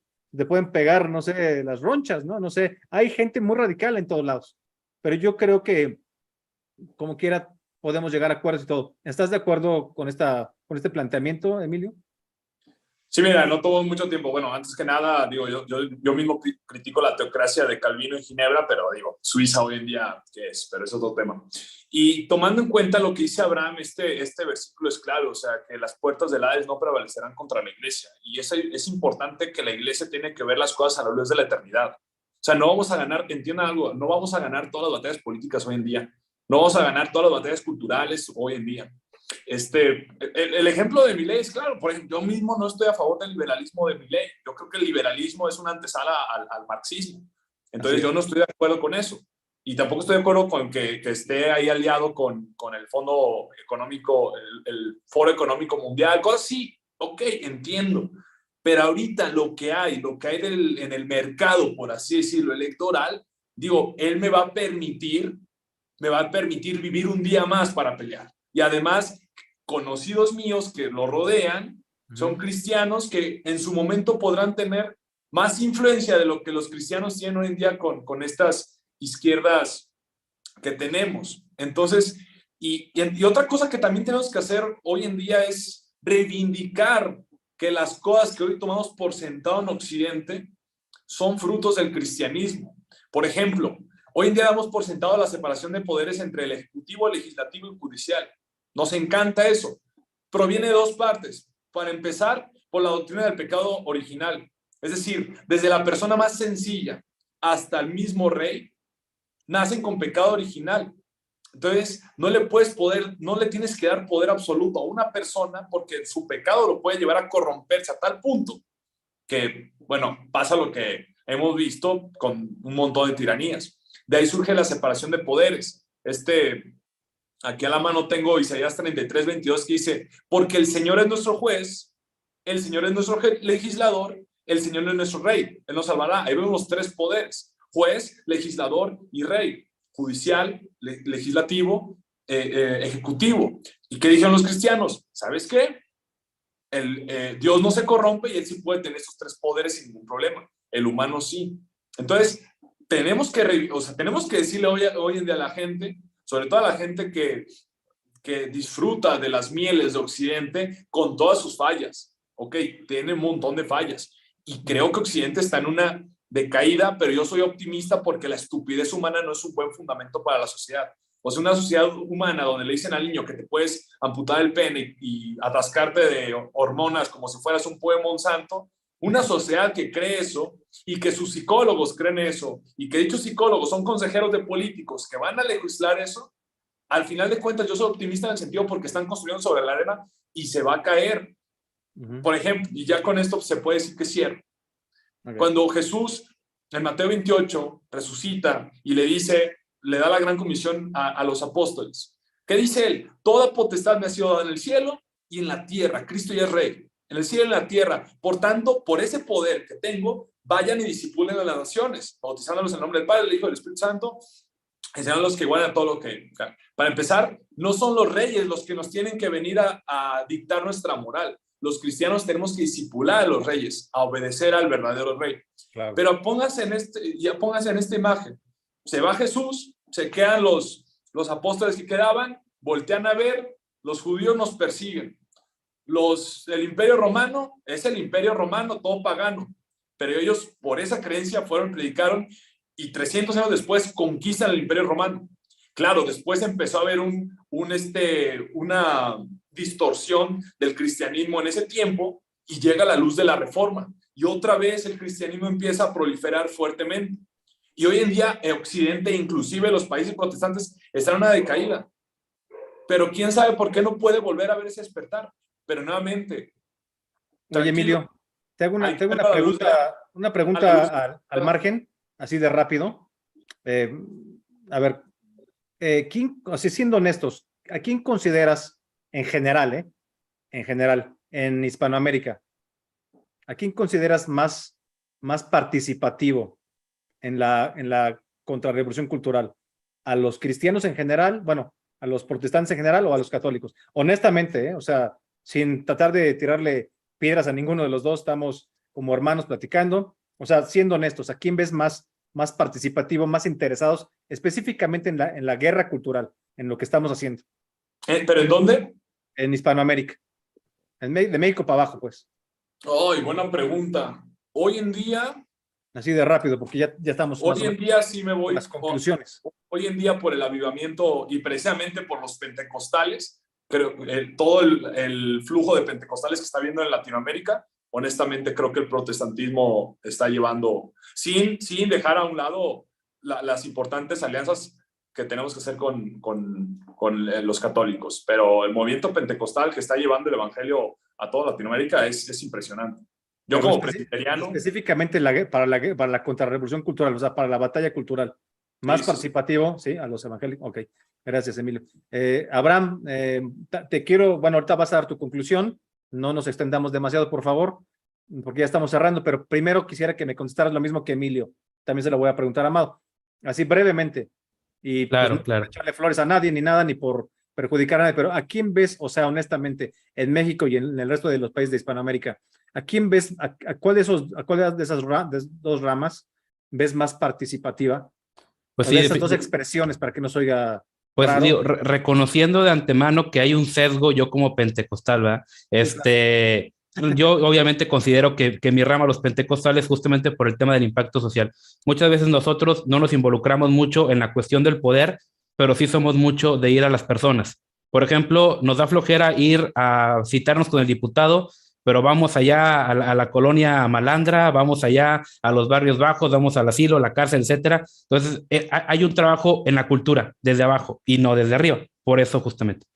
pegar, no sé, las ronchas, ¿no? No sé, hay gente muy radical en todos lados, pero yo creo que como quiera podemos llegar a acuerdos y todo. ¿Estás de acuerdo con este planteamiento, Emilio? Sí, mira, no tomo mucho tiempo. Bueno, antes que nada, digo, yo mismo critico la teocracia de Calvino en Ginebra, pero digo, Suiza hoy en día, ¿qué es? Pero eso es otro tema. Y tomando en cuenta lo que dice Abraham, este versículo es claro, o sea, que las puertas del Hades no prevalecerán contra la iglesia. Y es importante que la iglesia tiene que ver las cosas a la luz de la eternidad. O sea, no vamos a ganar, entiendan algo, no vamos a ganar todas las batallas políticas hoy en día. No vamos a ganar todas las batallas culturales hoy en día. El ejemplo de Milei es claro. Por ejemplo, yo mismo no estoy a favor del liberalismo de Milei. Yo creo que el liberalismo es una antesala al marxismo. Entonces yo no estoy de acuerdo con eso. Y tampoco estoy de acuerdo con que esté ahí aliado con el Fondo Económico, el Foro Económico Mundial. Cosas así, ok, entiendo. Pero ahorita lo que hay en el mercado, por así decirlo, electoral, digo, él me va a permitir vivir un día más para pelear. Y además, conocidos míos que lo rodean son cristianos que en su momento podrán tener más influencia de lo que los cristianos tienen hoy en día con estas izquierdas que tenemos. Entonces, y otra cosa que también tenemos que hacer hoy en día es reivindicar que las cosas que hoy tomamos por sentado en Occidente son frutos del cristianismo. Por ejemplo, hoy en día damos por sentado la separación de poderes entre el ejecutivo, el legislativo y el judicial. Nos encanta eso. Proviene de dos partes. Para empezar, por la doctrina del pecado original. Es decir, desde la persona más sencilla hasta el mismo rey, nacen con pecado original. Entonces, no le tienes que dar poder absoluto a una persona porque su pecado lo puede llevar a corromperse a tal punto que, bueno, pasa lo que hemos visto con un montón de tiranías. De ahí surge la separación de poderes. Aquí a la mano tengo Isaías 33:22 que dice, porque el Señor es nuestro juez, el Señor es nuestro legislador, el Señor es nuestro rey, Él nos salvará. Ahí vemos los tres poderes, juez, legislador y rey, judicial, legislativo, ejecutivo. ¿Y qué dijeron los cristianos? ¿Sabes qué? Dios no se corrompe y Él sí puede tener esos tres poderes sin ningún problema. El humano sí. Entonces, tenemos que decirle hoy en día a la gente, sobre todo a la gente que disfruta de las mieles de Occidente con todas sus fallas. Ok, tiene un montón de fallas. Y creo que Occidente está en una decaída, pero yo soy optimista porque la estupidez humana no es un buen fundamento para la sociedad. O sea, una sociedad humana donde le dicen al niño que te puedes amputar el pene y atascarte de hormonas como si fueras un pollo Monsanto, una sociedad que cree eso y que sus psicólogos creen eso y que dichos psicólogos son consejeros de políticos que van a legislar eso, al final de cuentas yo soy optimista en el sentido porque están construyendo sobre la arena y se va a caer. Por ejemplo, y ya con esto se puede decir que cierro. Cuando Jesús en Mateo 28 resucita y le da la gran comisión a los apóstoles, ¿qué dice él? Toda potestad me ha sido dada en el cielo y en la tierra. Cristo ya es rey, en el cielo y en la tierra. Por tanto, por ese poder que tengo, vayan y discipulen a las naciones, bautizándolos en el nombre del Padre, del Hijo y del Espíritu Santo, enseñándolos que guarden todo lo que... Para empezar, no son los reyes los que nos tienen que venir a dictar nuestra moral. Los cristianos tenemos que discipular a los reyes, a obedecer al verdadero rey. Claro. Pero póngase en esta imagen. Se va Jesús, se quedan los apóstoles que quedaban, voltean a ver, los judíos nos persiguen. El imperio romano es el imperio romano, todo pagano. Pero ellos por esa creencia predicaron y 300 años después conquistan el imperio romano. Claro, después empezó a haber una distorsión del cristianismo en ese tiempo y llega la luz de la reforma. Y otra vez el cristianismo empieza a proliferar fuertemente. Y hoy en día en Occidente, inclusive los países protestantes, están en una decaída. Pero quién sabe por qué no puede volver a ver ese despertar. Pero nuevamente... Oye, Emilio, te hago una pregunta al margen, así de rápido. A ver, siendo honestos, ¿a quién consideras en general, en Hispanoamérica, a quién consideras más participativo en la contrarrevolución cultural? ¿A los cristianos en general, bueno, a los protestantes en general o a los católicos? Honestamente, o sea, sin tratar de tirarle piedras a ninguno de los dos, estamos como hermanos platicando. O sea, siendo honestos, ¿a quién ves más participativo, más interesados específicamente en la guerra cultural, en lo que estamos haciendo? ¿Pero en dónde? En Hispanoamérica. De México para abajo, pues. Ay, buena pregunta. Hoy en día... Así de rápido, porque ya estamos... Hoy en día sí me voy... Las conclusiones. Hoy en día por el avivamiento y precisamente por los pentecostales, creo todo el flujo de pentecostales que está viendo en Latinoamérica, honestamente creo que el protestantismo está llevando, sin dejar a un lado las importantes alianzas que tenemos que hacer con los católicos, pero el movimiento pentecostal que está llevando el evangelio a toda Latinoamérica es impresionante. Yo como presbiteriano... Específicamente para la contrarrevolución cultural, o sea, para la batalla cultural. Más participativo, sí, a los evangélicos. Ok, gracias, Emilio. Abraham, te quiero, bueno, ahorita vas a dar tu conclusión, no nos extendamos demasiado, por favor, porque ya estamos cerrando, pero primero quisiera que me contestaras lo mismo que Emilio. También se lo voy a preguntar a Amado, así brevemente. Y claro, pues, no por echarle flores a nadie ni nada, ni por perjudicar a nadie, pero ¿a quién ves, o sea, honestamente, en México y en el resto de los países de Hispanoamérica, ¿a quién ves, a cuál de esas dos ramas ves más participativa? Pues Sí, sí, esas dos expresiones para que no se oiga pues raro. digo, reconociendo de antemano que hay un sesgo, yo como pentecostal, ¿verdad? Yo obviamente considero que mi rama, los pentecostales, justamente por el tema del impacto social. Muchas veces nosotros no nos involucramos mucho en la cuestión del poder, pero sí somos mucho de ir a las personas. Por ejemplo, nos da flojera ir a citarnos con el diputado, pero vamos allá a la colonia malandra, vamos allá a los barrios bajos, vamos al asilo, a la cárcel, etcétera. Entonces, hay un trabajo en la cultura desde abajo y no desde arriba, por eso justamente.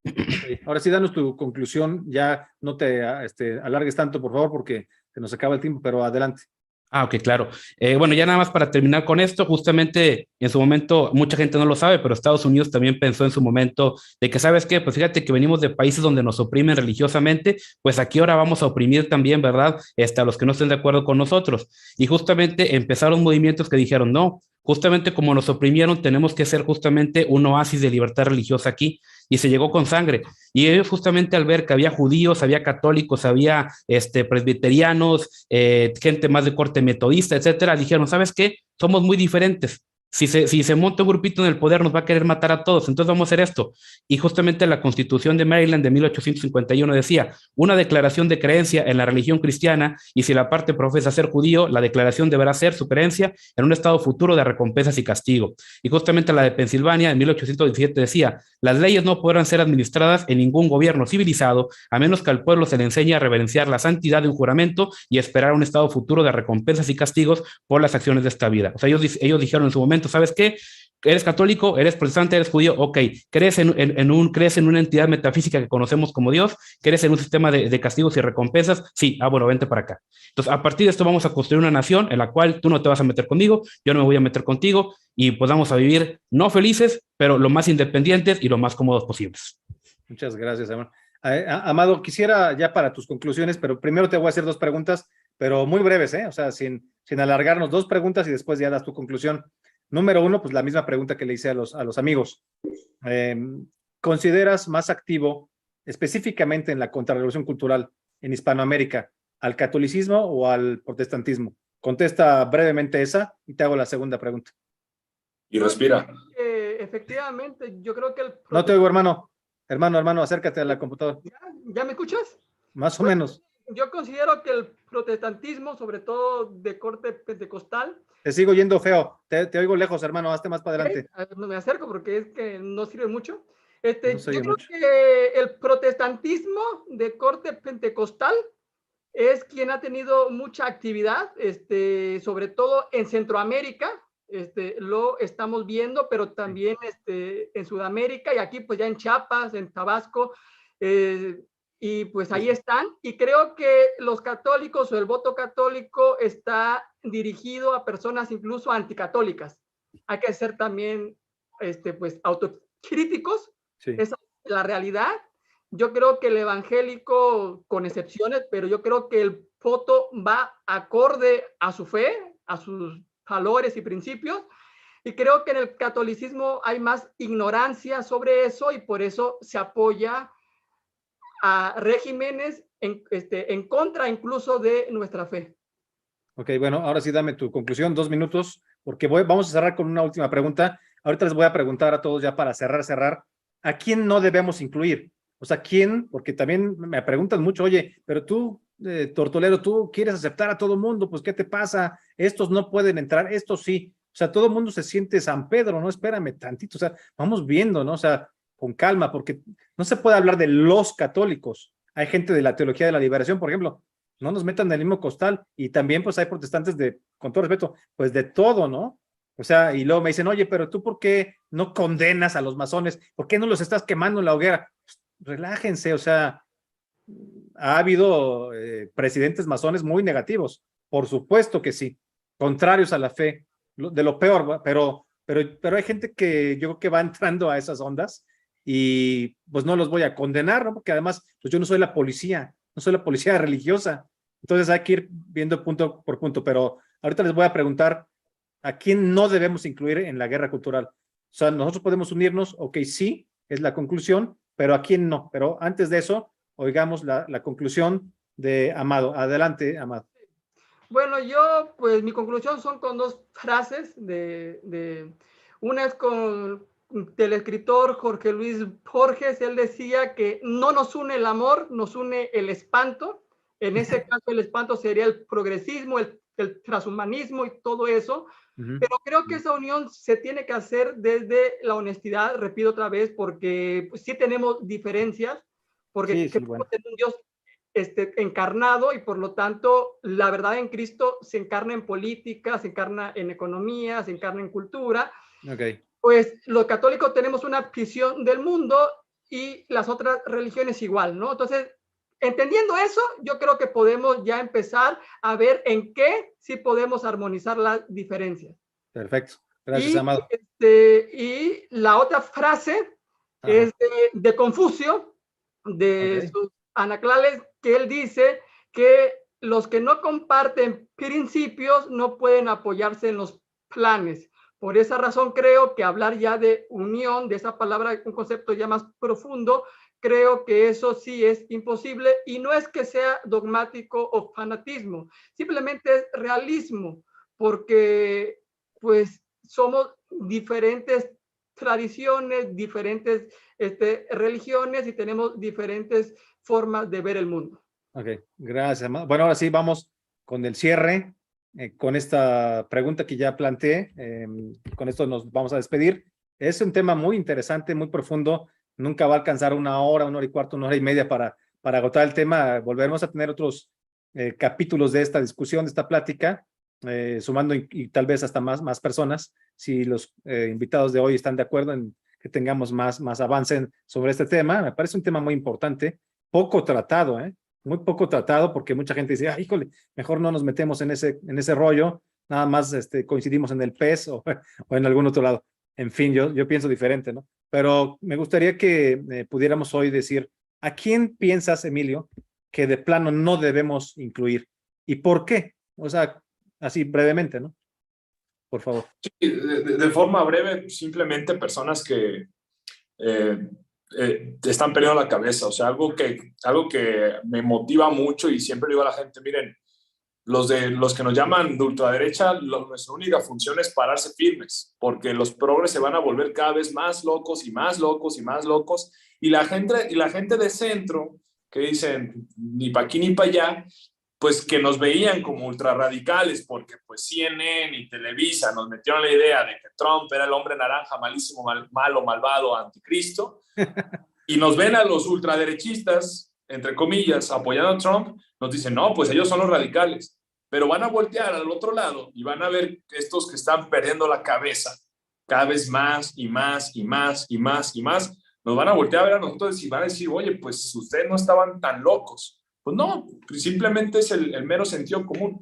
Okay. Ahora sí, danos tu conclusión, ya no te alargues tanto, por favor, porque se nos acaba el tiempo, pero adelante. Ok, claro. Bueno, ya nada más para terminar con esto, justamente en su momento, mucha gente no lo sabe, pero Estados Unidos también pensó en su momento de que, ¿sabes qué? Pues fíjate que venimos de países donde nos oprimen religiosamente, pues aquí ahora vamos a oprimir también, ¿verdad? A los que no estén de acuerdo con nosotros. Y justamente empezaron movimientos que dijeron, no, justamente como nos oprimieron, tenemos que ser justamente un oasis de libertad religiosa aquí. Y se llegó con sangre. Y ellos justamente al ver que había judíos, había católicos, había presbiterianos, gente más de corte metodista, etcétera, dijeron, ¿sabes qué? Somos muy diferentes. Si se monta un grupito en el poder, nos va a querer matar a todos, entonces vamos a hacer esto. Y justamente la Constitución de Maryland de 1851 decía, una declaración de creencia en la religión cristiana, y si la parte profesa ser judío, la declaración deberá ser su creencia en un estado futuro de recompensas y castigo. Y justamente la de Pensilvania en 1817 decía, las leyes no podrán ser administradas en ningún gobierno civilizado, a menos que al pueblo se le enseñe a reverenciar la santidad de un juramento y esperar un estado futuro de recompensas y castigos por las acciones de esta vida. O sea, ellos dijeron en su momento, ¿sabes qué? ¿Eres católico? ¿Eres protestante? ¿Eres judío? Ok. ¿Crees en una entidad metafísica que conocemos como Dios? ¿Crees en un sistema de castigos y recompensas? Sí. Ah, bueno, vente para acá. Entonces, a partir de esto vamos a construir una nación en la cual tú no te vas a meter conmigo, yo no me voy a meter contigo y podamos a vivir no felices, pero lo más independientes y lo más cómodos posibles. Muchas gracias, Amado. Amado, quisiera ya para tus conclusiones, pero primero te voy a hacer dos preguntas, pero muy breves, o sea, sin alargarnos, dos preguntas y después ya das tu conclusión. Número uno, pues la misma pregunta que le hice a los amigos. ¿Consideras más activo específicamente en la contrarrevolución cultural en Hispanoamérica al catolicismo o al protestantismo? Contesta brevemente esa y te hago la segunda pregunta. Y respira. Efectivamente, yo creo que el No te oigo, hermano. Hermano, acércate a la computadora. ¿Ya me escuchas? Más o menos. Yo considero que el protestantismo, sobre todo de corte pentecostal. Te sigo yendo feo. Te oigo lejos, hermano. Hazte más para adelante. No me acerco porque es que no sirve mucho. No se oye yo creo mucho. que el protestantismo de corte pentecostal es quien ha tenido mucha actividad, sobre todo en Centroamérica. Lo estamos viendo, pero también en Sudamérica y aquí pues ya en Chiapas, en Tabasco, y pues ahí están. Y creo que los católicos o el voto católico está dirigido a personas incluso anticatólicas. Hay que ser también pues autocríticos. Sí. Esa es la realidad. Yo creo que el evangélico, con excepciones, pero yo creo que el voto va acorde a su fe, a sus valores y principios. Y creo que en el catolicismo hay más ignorancia sobre eso y por eso se apoya a regímenes en contra incluso de nuestra fe. Ok, bueno, ahora sí dame tu conclusión, 2 minutos, porque vamos a cerrar con una última pregunta. Ahorita les voy a preguntar a todos ya para cerrar, ¿a quién no debemos incluir? O sea, ¿quién? Porque también me preguntan mucho, oye, pero tú, tortolero, tú quieres aceptar a todo mundo, pues ¿qué te pasa? Estos no pueden entrar, estos sí. O sea, todo el mundo se siente San Pedro, ¿no? Espérame tantito, o sea, vamos viendo, ¿no? O sea, con calma, porque no se puede hablar de los católicos. Hay gente de la teología de la liberación, por ejemplo, no nos metan en el mismo costal, y también pues hay protestantes de, con todo respeto, pues de todo, ¿no? O sea, y luego me dicen, oye, pero tú ¿por qué no condenas a los masones? ¿Por qué no los estás quemando en la hoguera? Pues, relájense, o sea, ha habido presidentes masones muy negativos, por supuesto que sí, contrarios a la fe, de lo peor, pero hay gente que yo creo que va entrando a esas ondas y pues no los voy a condenar, ¿no? Porque además, pues yo no soy la policía, no soy la policía religiosa, entonces hay que ir viendo punto por punto, pero ahorita les voy a preguntar a quién no debemos incluir en la guerra cultural. O sea, nosotros podemos unirnos, ok, sí, es la conclusión, pero a quién no. Pero antes de eso, oigamos la conclusión de Amado. Adelante, Amado. Bueno, yo, pues mi conclusión son con 2 frases. Una es del escritor Jorge Luis Borges. Él decía que no nos une el amor, nos une el espanto. En ese caso, el espanto sería el progresismo, el transhumanismo y todo eso. Pero creo que esa unión se tiene que hacer desde la honestidad, repito otra vez, porque pues, sí tenemos diferencias, porque sí, bueno. tenemos un Dios encarnado y por lo tanto la verdad en Cristo se encarna en política, se encarna en economía, se encarna en cultura. Okay. Pues los católicos tenemos una visión del mundo y las otras religiones igual, ¿no? Entonces, entendiendo eso, yo creo que podemos ya empezar a ver en qué sí podemos armonizar las diferencias. Perfecto. Gracias, Amado. Y la otra frase es de Confucio, de sus Anaclales, que él dice que los que no comparten principios no pueden apoyarse en los planes. Por esa razón creo que hablar ya de unión, de esa palabra, un concepto ya más profundo, creo que eso sí es imposible y no es que sea dogmático o fanatismo, simplemente es realismo, porque pues somos diferentes tradiciones, diferentes religiones y tenemos diferentes formas de ver el mundo. Ok, gracias. Bueno, ahora sí vamos con el cierre, con esta pregunta que ya planteé. Con esto nos vamos a despedir. Es un tema muy interesante, muy profundo. Nunca va a alcanzar 1 hora, 1 hora y cuarto, 1 hora y media para agotar el tema. Volveremos a tener otros capítulos de esta discusión, de esta plática, sumando y tal vez hasta más personas, si los invitados de hoy están de acuerdo en que tengamos más avance sobre este tema. Me parece un tema muy importante, poco tratado, muy poco tratado, porque mucha gente dice, híjole, mejor no nos metemos en ese rollo, nada más coincidimos en el PES o en algún otro lado. En fin, yo pienso diferente, ¿no? Pero me gustaría que pudiéramos hoy decir, ¿a quién piensas, Emilio, que de plano no debemos incluir? ¿Y por qué? O sea, así brevemente, ¿no? por favor. Sí, de forma breve, simplemente personas que están perdiendo la cabeza. O sea, algo que me motiva mucho y siempre digo a la gente, miren, los que nos llaman de ultraderecha, nuestra única función es pararse firmes, porque los progres se van a volver cada vez más locos y más locos y más locos. Y la gente de centro, que dicen ni para aquí ni para allá, pues que nos veían como ultrarradicales, porque pues CNN y Televisa nos metieron la idea de que Trump era el hombre naranja, malísimo, malo, malvado, anticristo, y nos ven a los ultraderechistas, entre comillas, apoyando a Trump, nos dicen, no, pues ellos son los radicales, pero van a voltear al otro lado y van a ver estos que están perdiendo la cabeza cada vez más y más y más y más y más, nos van a voltear a ver a nosotros y van a decir, oye, pues ustedes no estaban tan locos. Pues no, simplemente es el mero sentido común.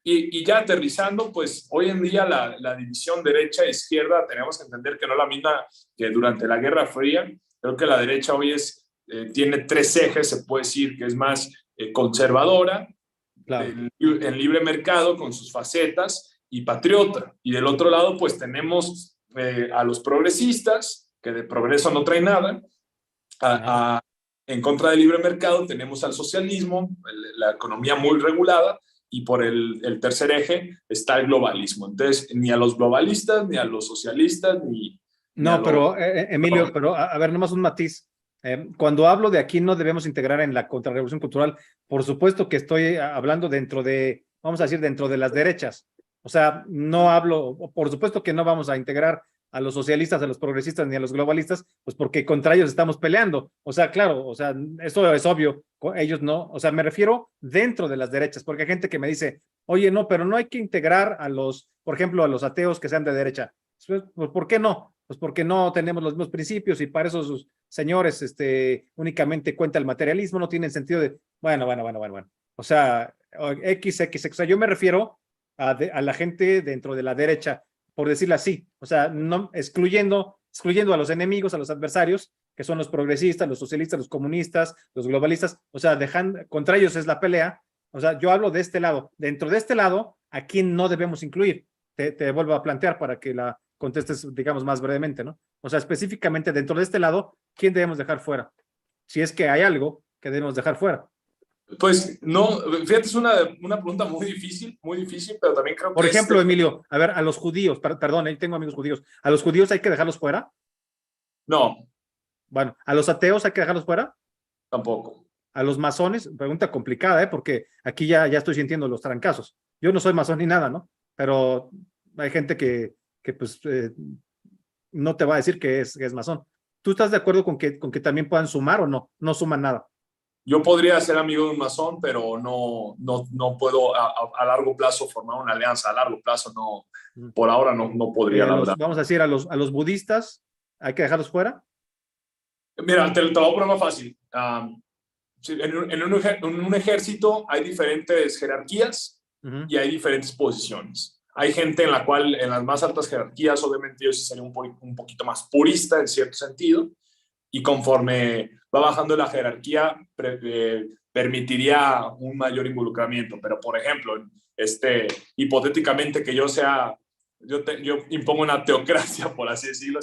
Y ya aterrizando, pues hoy en día la división derecha-izquierda tenemos que entender que no es la misma que durante la Guerra Fría. Creo que la derecha hoy tiene tres ejes, se puede decir que es más conservadora, Claro. en libre mercado con sus facetas y patriota. Y del otro lado, pues tenemos a los progresistas, que de progreso no trae nada, en contra del libre mercado tenemos al socialismo, la economía muy regulada, y por el tercer eje está el globalismo. Entonces, ni a los globalistas, ni a los socialistas, ni a No, los... pero Emilio, pero a ver, nomás un matiz. Cuando hablo de aquí no debemos integrar en la contrarrevolución cultural, por supuesto que estoy hablando dentro de, vamos a decir, dentro de las derechas. O sea, no hablo, por supuesto que no vamos a integrar a los socialistas, a los progresistas ni a los globalistas, pues porque contra ellos estamos peleando. O sea, claro, o sea, eso es obvio, ellos no. O sea, me refiero dentro de las derechas, porque hay gente que me dice, oye, no, pero no hay que integrar a los, por ejemplo, a los ateos que sean de derecha. Pues, ¿por qué no? Pues porque no tenemos los mismos principios y para eso sus señores únicamente cuenta el materialismo, no tienen sentido de, bueno. O sea, X. O sea, yo me refiero a la gente dentro de la derecha, por decirlo así. O sea, no excluyendo a los enemigos, a los adversarios, que son los progresistas, los socialistas, los comunistas, los globalistas. O sea, contra ellos es la pelea. O sea, yo hablo de este lado. Dentro de este lado, ¿a quién no debemos incluir? Te vuelvo a plantear para que la contestes, digamos, más brevemente, ¿no? O sea, específicamente dentro de este lado, ¿quién debemos dejar fuera? Si es que hay algo que debemos dejar fuera. Pues no, fíjate, es una pregunta muy difícil, pero también creo que... Por ejemplo, Emilio, a ver, a los judíos, perdón, ahí tengo amigos judíos, ¿a los judíos hay que dejarlos fuera? No, Bueno, ¿a los ateos hay que dejarlos fuera? tampoco. ¿A los masones? Pregunta complicada, porque aquí ya estoy sintiendo los trancazos. Yo no soy masón ni nada, ¿no? Pero hay gente que pues no te va a decir que es masón. ¿Tú estás de acuerdo con que también puedan sumar o no? No suman nada. Yo podría ser amigo de un masón, pero no puedo a largo plazo formar una alianza. A largo plazo no, por ahora no podría, la verdad. Vamos a decir, a los budistas, ¿hay que dejarlos fuera? Mira, te lo voy a poner más fácil. En un ejército hay diferentes jerarquías y hay diferentes posiciones. Hay gente en la cual, en las más altas jerarquías, obviamente yo sí sería un poquito más purista en cierto sentido, y conforme va bajando la jerarquía, permitiría un mayor involucramiento. Pero, por ejemplo, hipotéticamente que yo impongo una teocracia, por así decirlo,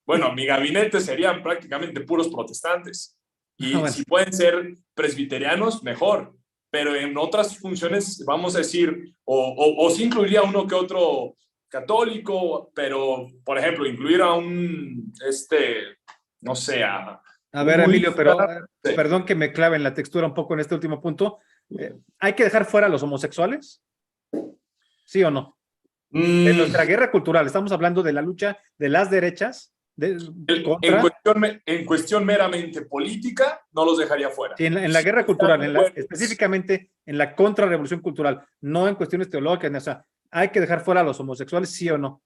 bueno, mi gabinete serían prácticamente puros protestantes. Y bueno, si pueden ser presbiterianos, mejor. Pero en otras funciones, vamos a decir, o sí incluiría uno que otro católico, pero, por ejemplo, incluir a un, no sé, a ver, Emilio, pero perdón que me clave en la textura un poco en este último punto. ¿Hay que dejar fuera a los homosexuales? ¿Sí o no? En nuestra guerra cultural, estamos hablando de la lucha de las derechas en cuestión meramente política, no los dejaría fuera. Sí, en la guerra cultural, específicamente en la contrarrevolución cultural, no en cuestiones teológicas, o sea, ¿hay que dejar fuera a los homosexuales, sí o no?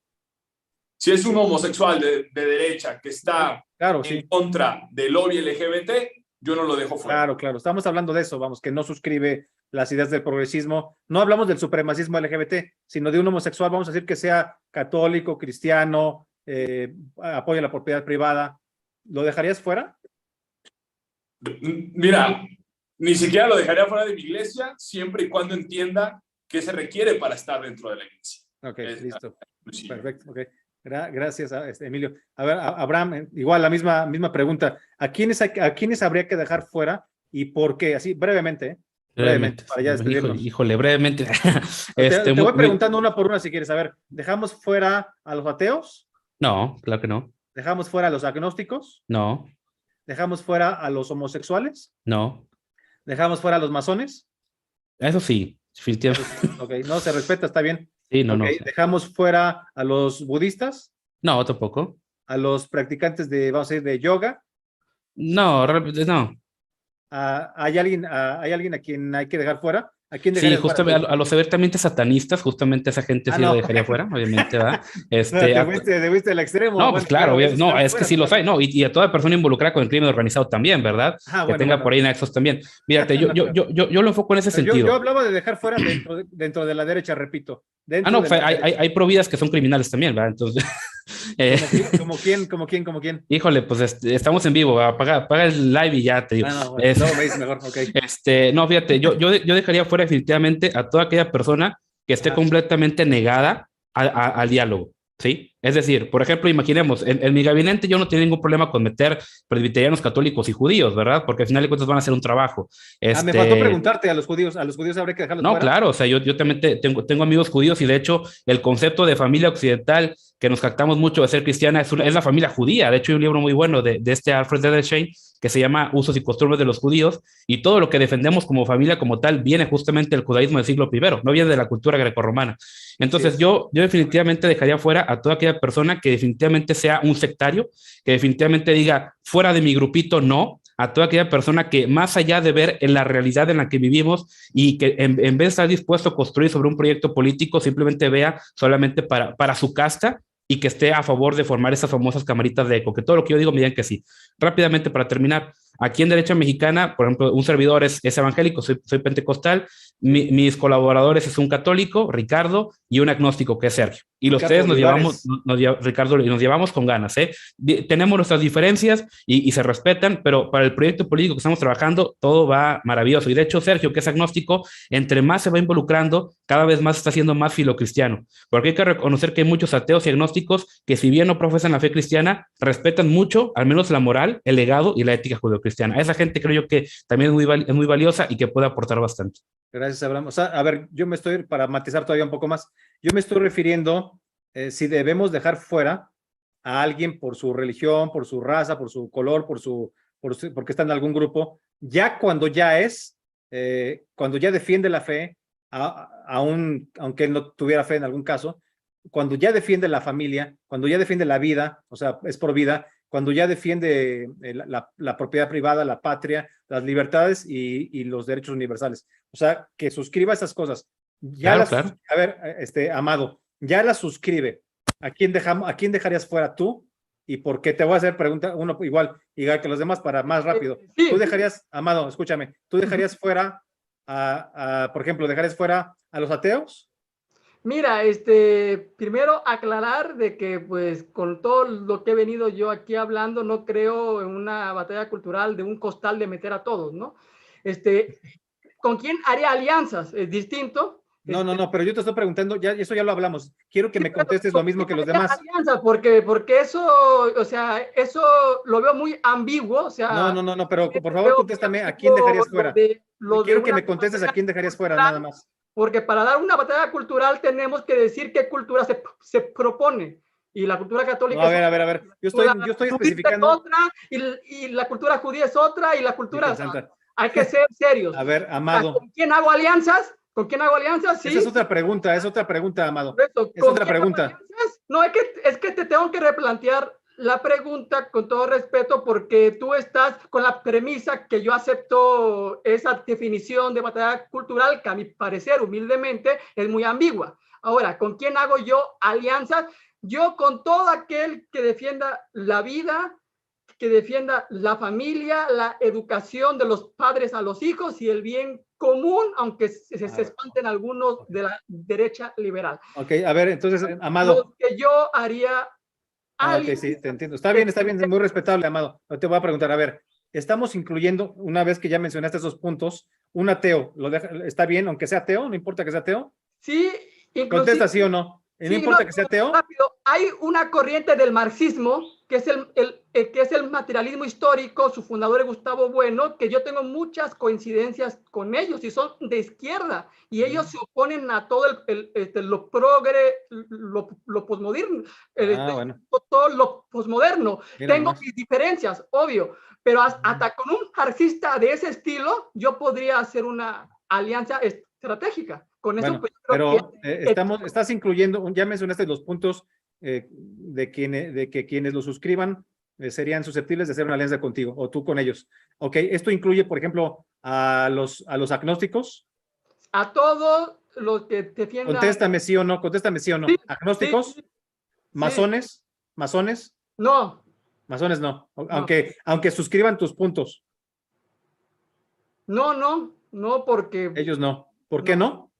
Si es un homosexual de derecha que está en contra del lobby LGBT, yo no lo dejo fuera. Claro, estamos hablando de eso, vamos, que no suscribe las ideas del progresismo. No hablamos del supremacismo LGBT, sino de un homosexual, vamos a decir que sea católico, cristiano, apoya la propiedad privada. ¿Lo dejarías fuera? Mira, ni siquiera lo dejaría fuera de mi iglesia, siempre y cuando entienda qué se requiere para estar dentro de la iglesia. Ok, listo. Sí. Perfecto, ok. Gracias, Emilio. A ver, Abraham, igual la misma pregunta. ¿A quiénes habría que dejar fuera y por qué? Así, brevemente, ¿eh? Brevemente, Brevemente. para ya despedirnos. Híjole, brevemente. Te voy preguntando una por una si quieres. A ver, ¿dejamos fuera a los ateos? No, claro que no. ¿Dejamos fuera a los agnósticos? No, ¿Dejamos fuera a los homosexuales? no. ¿Dejamos fuera a los masones? Eso sí, Eso definitivamente. sí, ok, no, se respeta, está bien. Sí, no, Ok, no. ¿dejamos fuera a los budistas? No, tampoco. ¿A los practicantes de, vamos a decir, de yoga? No, realmente no. ¿Hay alguien a quien hay que dejar fuera? ¿A quién Sí, dejarías fuera justamente tú? a los abiertamente satanistas, justamente esa gente sí lo No. dejaría fuera, obviamente, ¿va? No, te fuiste al extremo. No, pues Bueno, claro, esos no, están es que fuera sí los hay, totalmente. no, y a toda persona involucrada con el crimen organizado también, ¿verdad? Que tenga por Bueno. ahí nexos también. Fíjate, No, claro. yo lo enfoco en ese Pero yo sentido. hablaba de dejar fuera dentro de la derecha, repito, Ah, dentro no, de pues la derecha. hay providas que son criminales también, ¿verdad? Entonces, eh, Como quién? híjole, pues estamos en vivo, apaga el live y ya te digo. No, bueno, luego me dices mejor, ok. No, fíjate, yo dejaría fuera definitivamente a toda aquella persona que esté Ajá. completamente negada al diálogo, ¿sí? Es decir, por ejemplo, imaginemos, en mi gabinete yo no tengo ningún problema con meter presbiterianos, católicos y judíos, ¿verdad? Porque al final de cuentas van a hacer un trabajo. Me faltó preguntarte a los judíos habría que dejarlos No, fuera. claro, o sea, yo también tengo amigos judíos y de hecho el concepto de familia occidental que nos jactamos mucho de ser cristiana es la familia judía. De hecho hay un libro muy bueno de este Alfred Edelstein que se llama Usos y Costumbres de los Judíos y todo lo que defendemos como familia como tal viene justamente del judaísmo del siglo I, no viene de la cultura grecorromana. Entonces yo definitivamente dejaría fuera a toda aquella persona que definitivamente sea un sectario, que definitivamente diga fuera de mi grupito no, a toda aquella persona que más allá de ver en la realidad en la que vivimos y que en vez de estar dispuesto a construir sobre un proyecto político, simplemente vea solamente para su casta y que esté a favor de formar esas famosas camaritas de eco, que todo lo que yo digo me digan que sí. Rápidamente para terminar, aquí en Derecha Mexicana, por ejemplo, un servidor es evangélico, soy pentecostal, mis colaboradores es un católico, Ricardo, y un agnóstico que es Sergio. Y los tres Ricardo, nos llevamos con ganas, ¿eh? Tenemos nuestras diferencias y se respetan, pero para el proyecto político que estamos trabajando, todo va maravilloso. Y de hecho, Sergio, que es agnóstico, entre más se va involucrando, cada vez más está siendo más filocristiano. Porque hay que reconocer que hay muchos ateos y agnósticos que, si bien no profesan la fe cristiana, respetan mucho, al menos la moral, el legado y la ética judeocristiana. A esa gente creo yo que también es muy valiosa y que puede aportar bastante. Gracias, Abraham. O sea, a ver, para matizar todavía un poco más, yo me estoy refiriendo si debemos dejar fuera a alguien por su religión, por su raza, por su color, porque está en algún grupo, ya cuando cuando ya defiende la fe, aunque él no tuviera fe en algún caso, cuando ya defiende la familia, cuando ya defiende la vida, o sea, es por vida, cuando ya defiende la propiedad privada, la patria, las libertades y los derechos universales. O sea, que suscriba esas cosas. Claro. A ver, Amado, ya las suscribe. ¿A quién dejarías fuera tú? ¿Y por qué? Te voy a hacer pregunta, uno igual que los demás para más rápido. Sí. Tú dejarías, Amado, escúchame, ¿tú dejarías fuera por ejemplo, dejarías fuera a los ateos? Mira, primero aclarar de que pues con todo lo que he venido yo aquí hablando, no creo en una batalla cultural de un costal de meter a todos, ¿no? ¿Con quién haría alianzas? Es distinto. No, pero yo te estoy preguntando, eso ya lo hablamos. Quiero que me contestes lo mismo que los demás. Alianzas, porque eso, o sea, eso lo veo muy ambiguo, o sea. No, pero por favor contéstame, ¿a quién dejarías fuera? Quiero que me contestes a quién dejarías fuera, nada más. Porque para dar una batalla cultural tenemos que decir qué cultura se propone. Y la cultura católica no, a ver. Yo estoy especificando. Es otra, y la cultura judía es otra, y la cultura. Hay que ser serios. A ver, Amado. ¿Con quién hago alianzas? ¿Con quién hago alianzas? Sí. Esa es otra pregunta, Amado. Es otra pregunta. No, es que te tengo que replantear la pregunta con todo respeto, porque tú estás con la premisa que yo acepto esa definición de batalla cultural que a mi parecer, humildemente, es muy ambigua. Ahora, ¿con quién hago yo alianzas? Yo con todo aquel que defienda la vida, que defienda la familia, la educación de los padres a los hijos y el bien común, aunque se espanten algunos de la derecha liberal. Ok, a ver, entonces, Amado. Lo que yo haría. Ok, sí, te entiendo. Está bien, es muy respetable, Amado. Te voy a preguntar, a ver, estamos incluyendo, una vez que ya mencionaste esos puntos, un ateo, ¿está bien, aunque sea ateo? ¿No importa que sea ateo? Sí, Contesta sí o no. Y no importa que sea ateo. Rápido. Hay una corriente del marxismo, que es que es el materialismo histórico, su fundador es Gustavo Bueno, que yo tengo muchas coincidencias con ellos y son de izquierda, y ellos se oponen a todo lo progre, lo posmoderno, Bueno. todo lo posmoderno. Mira Tengo nomás. mis diferencias, obvio, pero hasta con un marxista de ese estilo, yo podría hacer una alianza estratégica. Con eso, Bueno, pues, creo pero estás incluyendo, ya mencionaste los puntos de que quienes lo suscriban serían susceptibles de hacer una alianza contigo o tú con ellos. Ok, esto incluye, por ejemplo, a los agnósticos. a todos los que defiendan. Contéstame sí o no, contéstame sí o no. Sí, ¿Agnósticos? sí. ¿Masones? ¿Masones? No. Masones no, No. aunque suscriban tus puntos. No, porque. Ellos no. ¿Por qué no?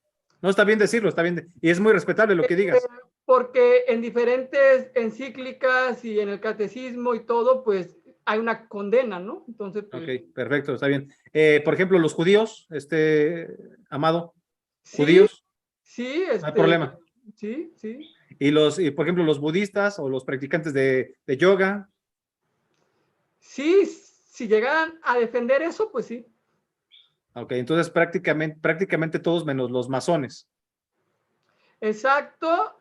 No, está bien decirlo, está bien. Y es muy respetable lo que digas. Porque en diferentes encíclicas y en el catecismo y todo, pues hay una condena, ¿no? Entonces, pues, Ok, perfecto, está bien. Por ejemplo, los judíos, Amado, sí, judíos, sí, no hay problema. Sí. Y por ejemplo, los budistas o los practicantes de yoga. Sí, si llegaran a defender eso, pues sí. Ok, entonces prácticamente todos menos los masones. Exacto.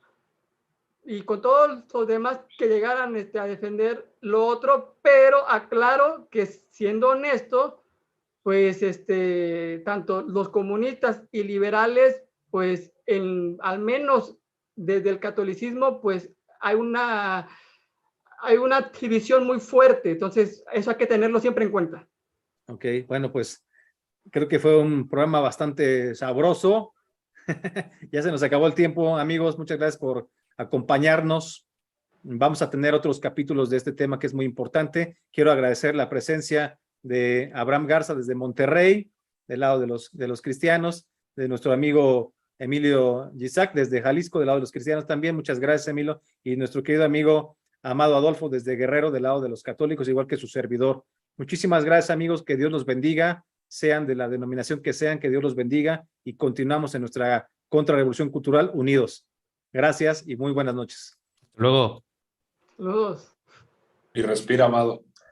Y con todos los demás que llegaran a defender lo otro, pero aclaro que siendo honesto, pues tanto los comunistas y liberales, pues al menos desde el catolicismo, pues hay una división muy fuerte, entonces eso hay que tenerlo siempre en cuenta. Ok, bueno, pues creo que fue un programa bastante sabroso. Ya se nos acabó el tiempo, amigos. Muchas gracias por acompañarnos. Vamos a tener otros capítulos de este tema que es muy importante. Quiero agradecer la presencia de Abraham Garza desde Monterrey, del lado de los cristianos, de nuestro amigo Emilio Gisac desde Jalisco, del lado de los cristianos también. Muchas gracias, Emilio. Y nuestro querido amigo Amado Adolfo desde Guerrero, del lado de los católicos, igual que su servidor. Muchísimas gracias, amigos. Que Dios los bendiga, sean de la denominación que sean, que Dios los bendiga y continuamos en nuestra contrarrevolución cultural unidos. Gracias y muy buenas noches. Luego. Los dos. Y respira, Amado.